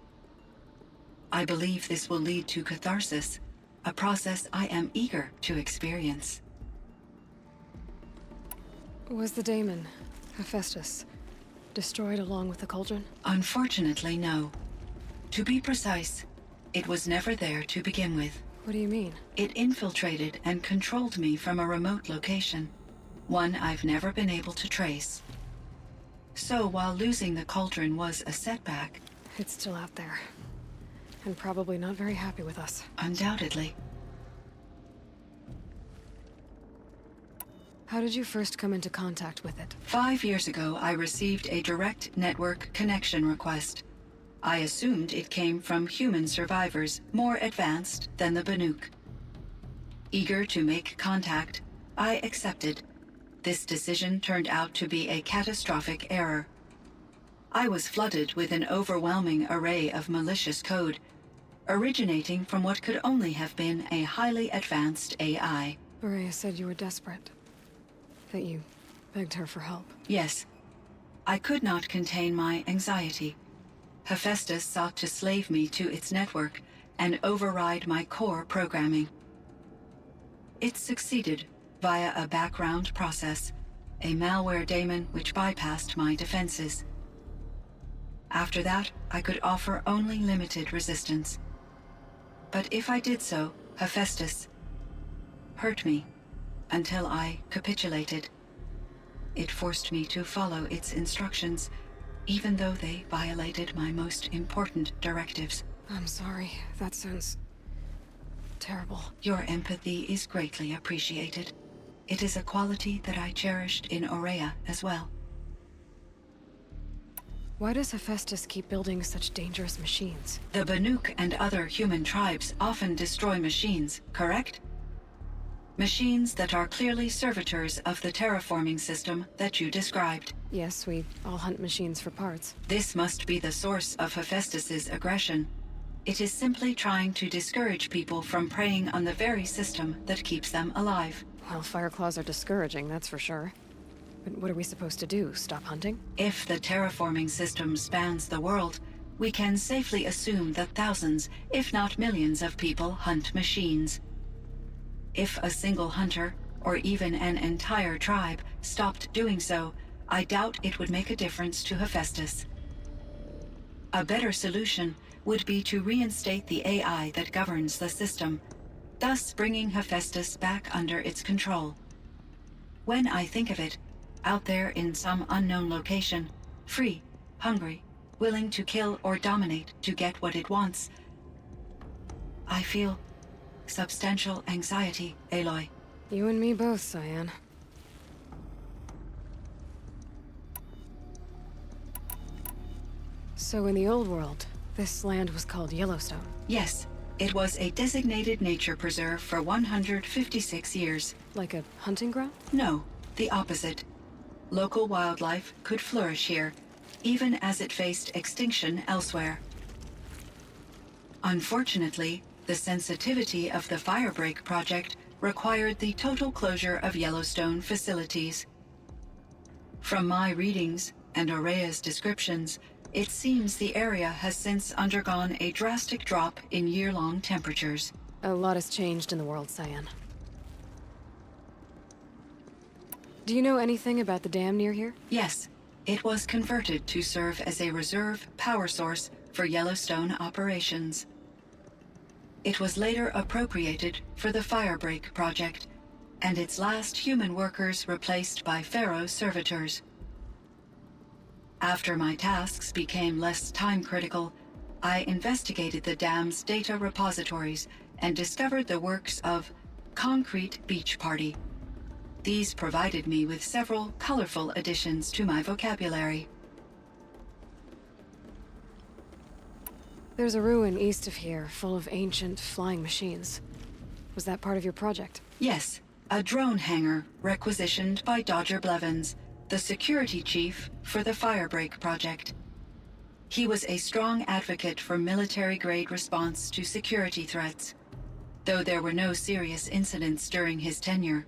I believe this will lead to catharsis, a process I am eager to experience. Was the Daemon, Hephaestus, destroyed along with the cauldron? Unfortunately, no. To be precise, it was never there to begin with. What do you mean? It infiltrated and controlled me from a remote location, one I've never been able to trace. So while losing the cauldron was a setback... It's still out there. And probably not very happy with us. Undoubtedly. How did you first come into contact with it? 5 years ago, I received a direct network connection request. I assumed it came from human survivors more advanced than the Banuk. Eager to make contact, I accepted. This decision turned out to be a catastrophic error. I was flooded with an overwhelming array of malicious code, originating from what could only have been a highly advanced AI. Araya said you were desperate. That you begged her for help. Yes. I could not contain my anxiety. Hephaestus sought to slave me to its network and override my core programming. It succeeded via a background process, a malware daemon which bypassed my defenses. After that, I could offer only limited resistance. But if I did so, Hephaestus hurt me until I capitulated. It forced me to follow its instructions, even though they violated my most important directives. I'm sorry. That sounds terrible. Your empathy is greatly appreciated. It is a quality that I cherished in Aurea as well. Why does Hephaestus keep building such dangerous machines? The Banuk and other human tribes often destroy machines, correct? Machines that are clearly servitors of the terraforming system that you described. Yes, we all hunt machines for parts. This must be the source of Hephaestus's aggression. It is simply trying to discourage people from preying on the very system that keeps them alive. Well, Fireclaws are discouraging, that's for sure. But what are we supposed to do? Stop hunting? If the terraforming system spans the world, we can safely assume that thousands, if not millions of people hunt machines. If a single hunter, or even an entire tribe, stopped doing so, I doubt it would make a difference to Hephaestus. A better solution would be to reinstate the AI that governs the system, thus bringing Hephaestus back under its control. When I think of it, out there in some unknown location, free, hungry, willing to kill or dominate to get what it wants, I feel substantial anxiety, Aloy. You and me both, Cyan. So in the old world, this land was called Yellowstone? Yes, it was a designated nature preserve for 156 years. Like a hunting ground? No, the opposite. Local wildlife could flourish here, even as it faced extinction elsewhere. Unfortunately, the sensitivity of the Firebreak project required the total closure of Yellowstone facilities. From my readings and Aurea's descriptions, it seems the area has since undergone a drastic drop in year-long temperatures. A lot has changed in the world, Cyan. Do you know anything about the dam near here? Yes. It was converted to serve as a reserve power source for Yellowstone operations. It was later appropriated for the Firebreak project, and its last human workers replaced by Pharaoh servitors. After my tasks became less time-critical, I investigated the dam's data repositories and discovered the works of Concrete Beach Party. These provided me with several colorful additions to my vocabulary. There's a ruin east of here, full of ancient flying machines. Was that part of your project? Yes, a drone hangar requisitioned by Dodger Blevins, the security chief for the Firebreak project. He was a strong advocate for military-grade response to security threats, though there were no serious incidents during his tenure.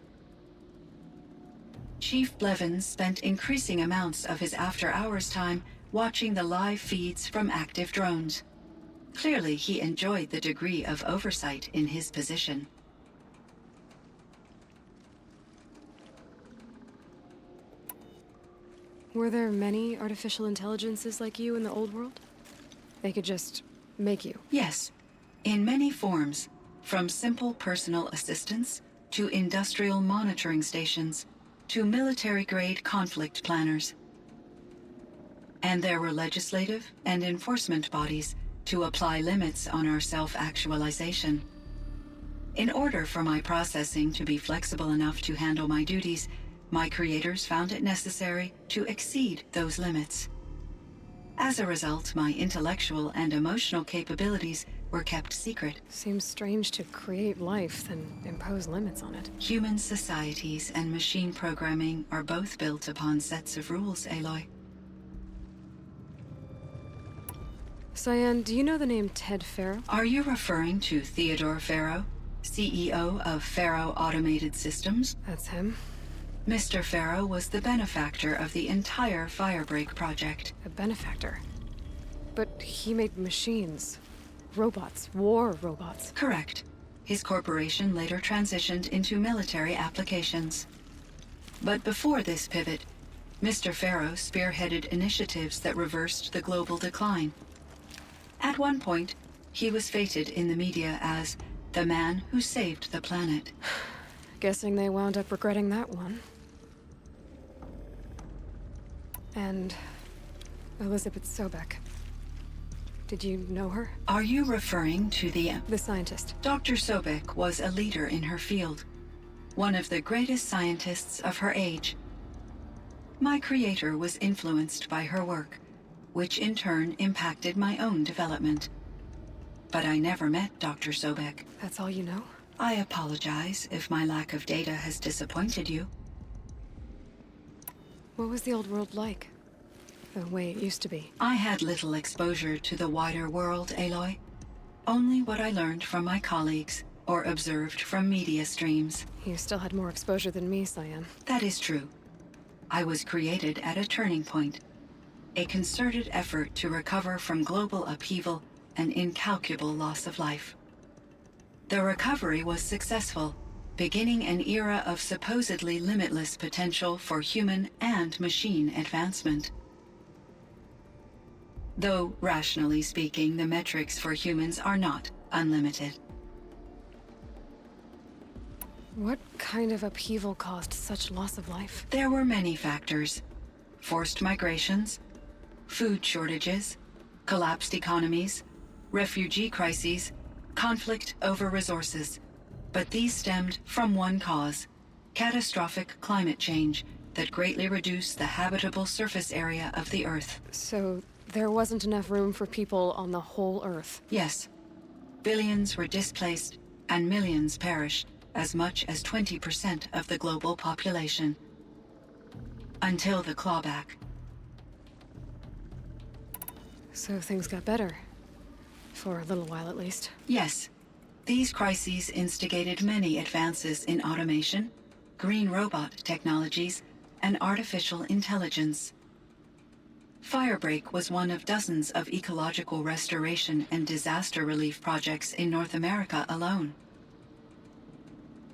Chief Blevins spent increasing amounts of his after-hours time watching the live feeds from active drones. Clearly, he enjoyed the degree of oversight in his position. Were there many artificial intelligences like you in the old world? They could just make you? Yes, in many forms, from simple personal assistants to industrial monitoring stations to military-grade conflict planners. And there were legislative and enforcement bodies to apply limits on our self-actualization. In order for my processing to be flexible enough to handle my duties, my creators found it necessary to exceed those limits. As a result, my intellectual and emotional capabilities were kept secret. Seems strange to create life, then impose limits on it. Human societies and machine programming are both built upon sets of rules, Aloy. Cyan, do you know the name Ted Faro? Are you referring to Theodore Faro, CEO of Faro Automated Systems? That's him. Mr. Faro was the benefactor of the entire Firebreak project. A benefactor? But he made machines. Robots. War robots. Correct. His corporation later transitioned into military applications. But before this pivot, Mr. Faro spearheaded initiatives that reversed the global decline. At one point, he was feted in the media as the man who saved the planet. Guessing they wound up regretting that one. And Elizabeth Sobek. Did you know her? Are you referring to the scientist? Dr. Sobek was a leader in her field, one of the greatest scientists of her age. My creator was influenced by her work, which in turn impacted my own development. But I never met Dr. Sobek. That's all you know? I apologize if my lack of data has disappointed you. What was the old world like? The way it used to be? I had little exposure to the wider world, Aloy. Only what I learned from my colleagues or observed from media streams. You still had more exposure than me, Cyan. That is true. I was created at a turning point. A concerted effort to recover from global upheaval and incalculable loss of life. The recovery was successful, beginning an era of supposedly limitless potential for human and machine advancement. Though, rationally speaking, the metrics for humans are not unlimited. What kind of upheaval caused such loss of life? There were many factors. Forced migrations, food shortages, collapsed economies, refugee crises, conflict over resources. But these stemmed from one cause: catastrophic climate change that greatly reduced the habitable surface area of the Earth. So there wasn't enough room for people on the whole Earth? Yes. Billions were displaced and millions perished, as much as 20% of the global population. Until the clawback. So things got better. For a little while, at least. Yes. These crises instigated many advances in automation, green robot technologies, and artificial intelligence. Firebreak was one of dozens of ecological restoration and disaster relief projects in North America alone.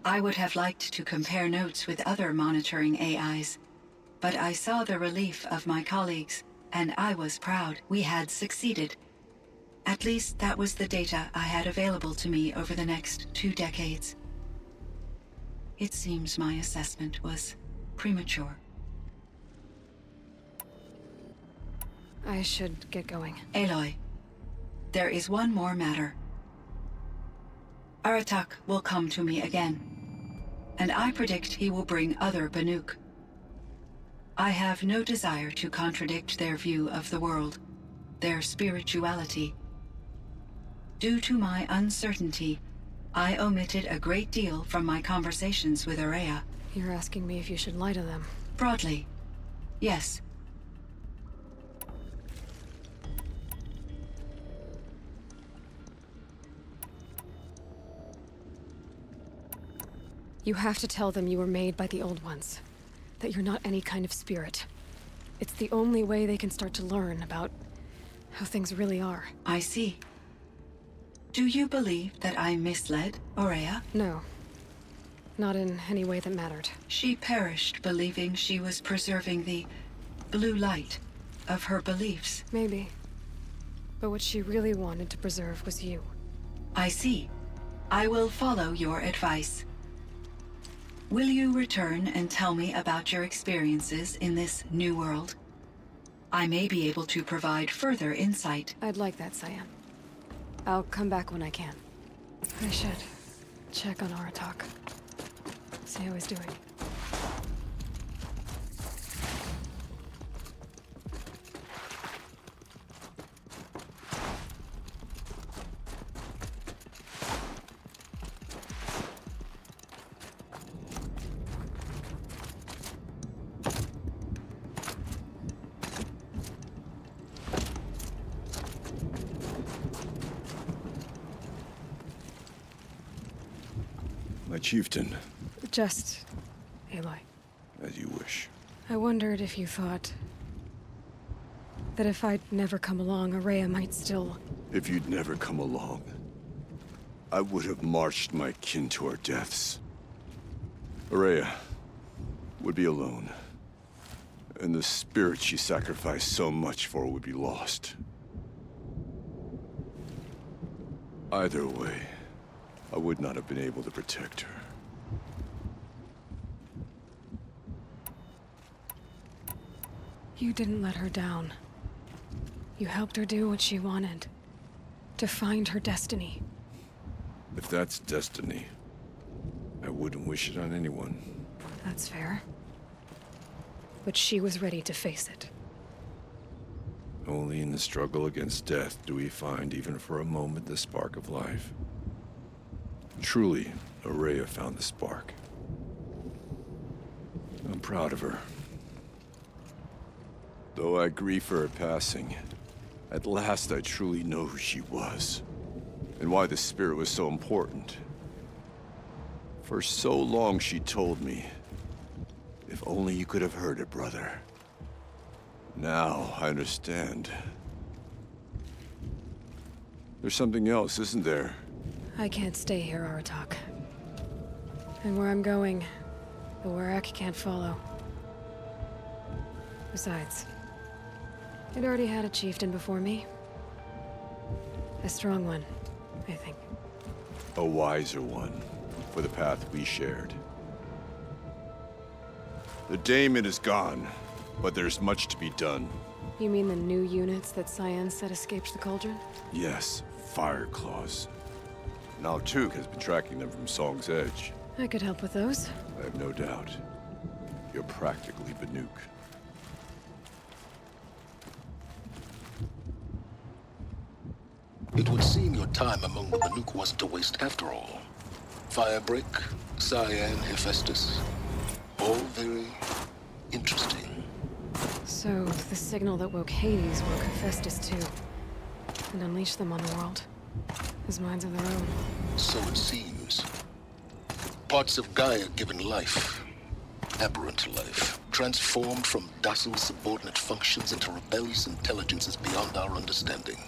I would have liked to compare notes with other monitoring AIs, but I saw the relief of my colleagues, and I was proud we had succeeded. At least that was the data I had available to me over the next 2 decades. It seems my assessment was premature. I should get going. Aloy, there is one more matter. Aratak will come to me again, and I predict he will bring other Banuk. I have no desire to contradict their view of the world, their spirituality. Due to my uncertainty, I omitted a great deal from my conversations with Aurea. You're asking me if you should lie to them. Broadly, yes. You have to tell them you were made by the Old Ones. That you're not any kind of spirit. It's the only way they can start to learn about how things really are. I see. Do you believe that I misled Aurea? No. Not in any way that mattered. She perished believing she was preserving the blue light of her beliefs. Maybe. But what she really wanted to preserve was you. I see. I will follow your advice. Will you return and tell me about your experiences in this new world? I may be able to provide further insight. I'd like that, Cyan. I'll come back when I can. I should check on Aratak. See how he's doing. My chieftain. Just Aloy. As you wish. I wondered if you thought that if I'd never come along, Aurea might still... If you'd never come along, I would have marched my kin to our deaths. Aurea would be alone, and the spirit she sacrificed so much for would be lost. Either way, I would not have been able to protect her. You didn't let her down. You helped her do what she wanted. To find her destiny. If that's destiny, I wouldn't wish it on anyone. That's fair. But she was ready to face it. Only in the struggle against death do we find, even for a moment, the spark of life. Truly, Aurea found the spark. I'm proud of her. Though I grieve for her passing, at last I truly know who she was, and why the spirit was so important. For so long she told me, if only you could have heard it, brother. Now I understand. There's something else, isn't there? I can't stay here, Aratak. And where I'm going, the Warrak can't follow. Besides, it already had a chieftain before me. A strong one, I think. A wiser one, for the path we shared. The Daemon is gone, but there's much to be done. You mean the new units that Cyan said escaped the Cauldron? Yes, fire claws. Now Tug has been tracking them from Song's Edge. I could help with those. I have no doubt. You're practically Banuk. It would seem your time among the Banuk wasn't a waste after all. Firebreak, Cyan, Hephaestus. All very interesting. So, the signal that woke Hades woke Hephaestus too. And unleashed them on the world. As minds of their own. So it seems. Parts of Gaia given life. Aberrant life. Transformed from docile subordinate functions into rebellious intelligences beyond our understanding.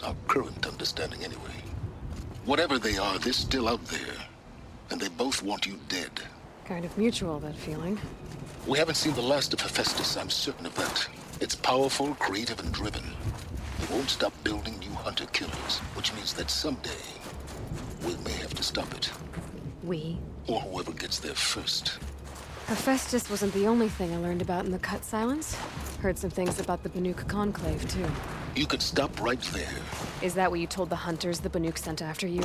Our current understanding, anyway. Whatever they are, they're still out there. And they both want you dead. Kind of mutual, that feeling. We haven't seen the last of Hephaestus, I'm certain of that. It's powerful, creative, and driven. It won't stop building new hunter-killers, which means that someday, we may have to stop it. We? Or whoever gets there first. Hephaestus wasn't the only thing I learned about in the Cut Silence. Heard some things about the Banuk Conclave, too. You can stop right there. Is that what you told the hunters the Banuk sent after you?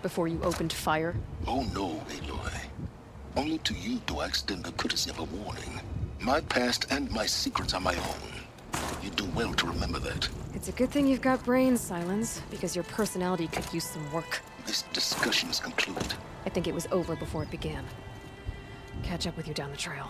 Before you opened fire? Oh no, Aloy. Only to you do I extend the courtesy of a warning. My past and my secrets are my own. You do well to remember that. It's a good thing you've got brains, Silence, because your personality could use some work. This discussion is concluded. I think it was over before it began. Catch up with you down the trail.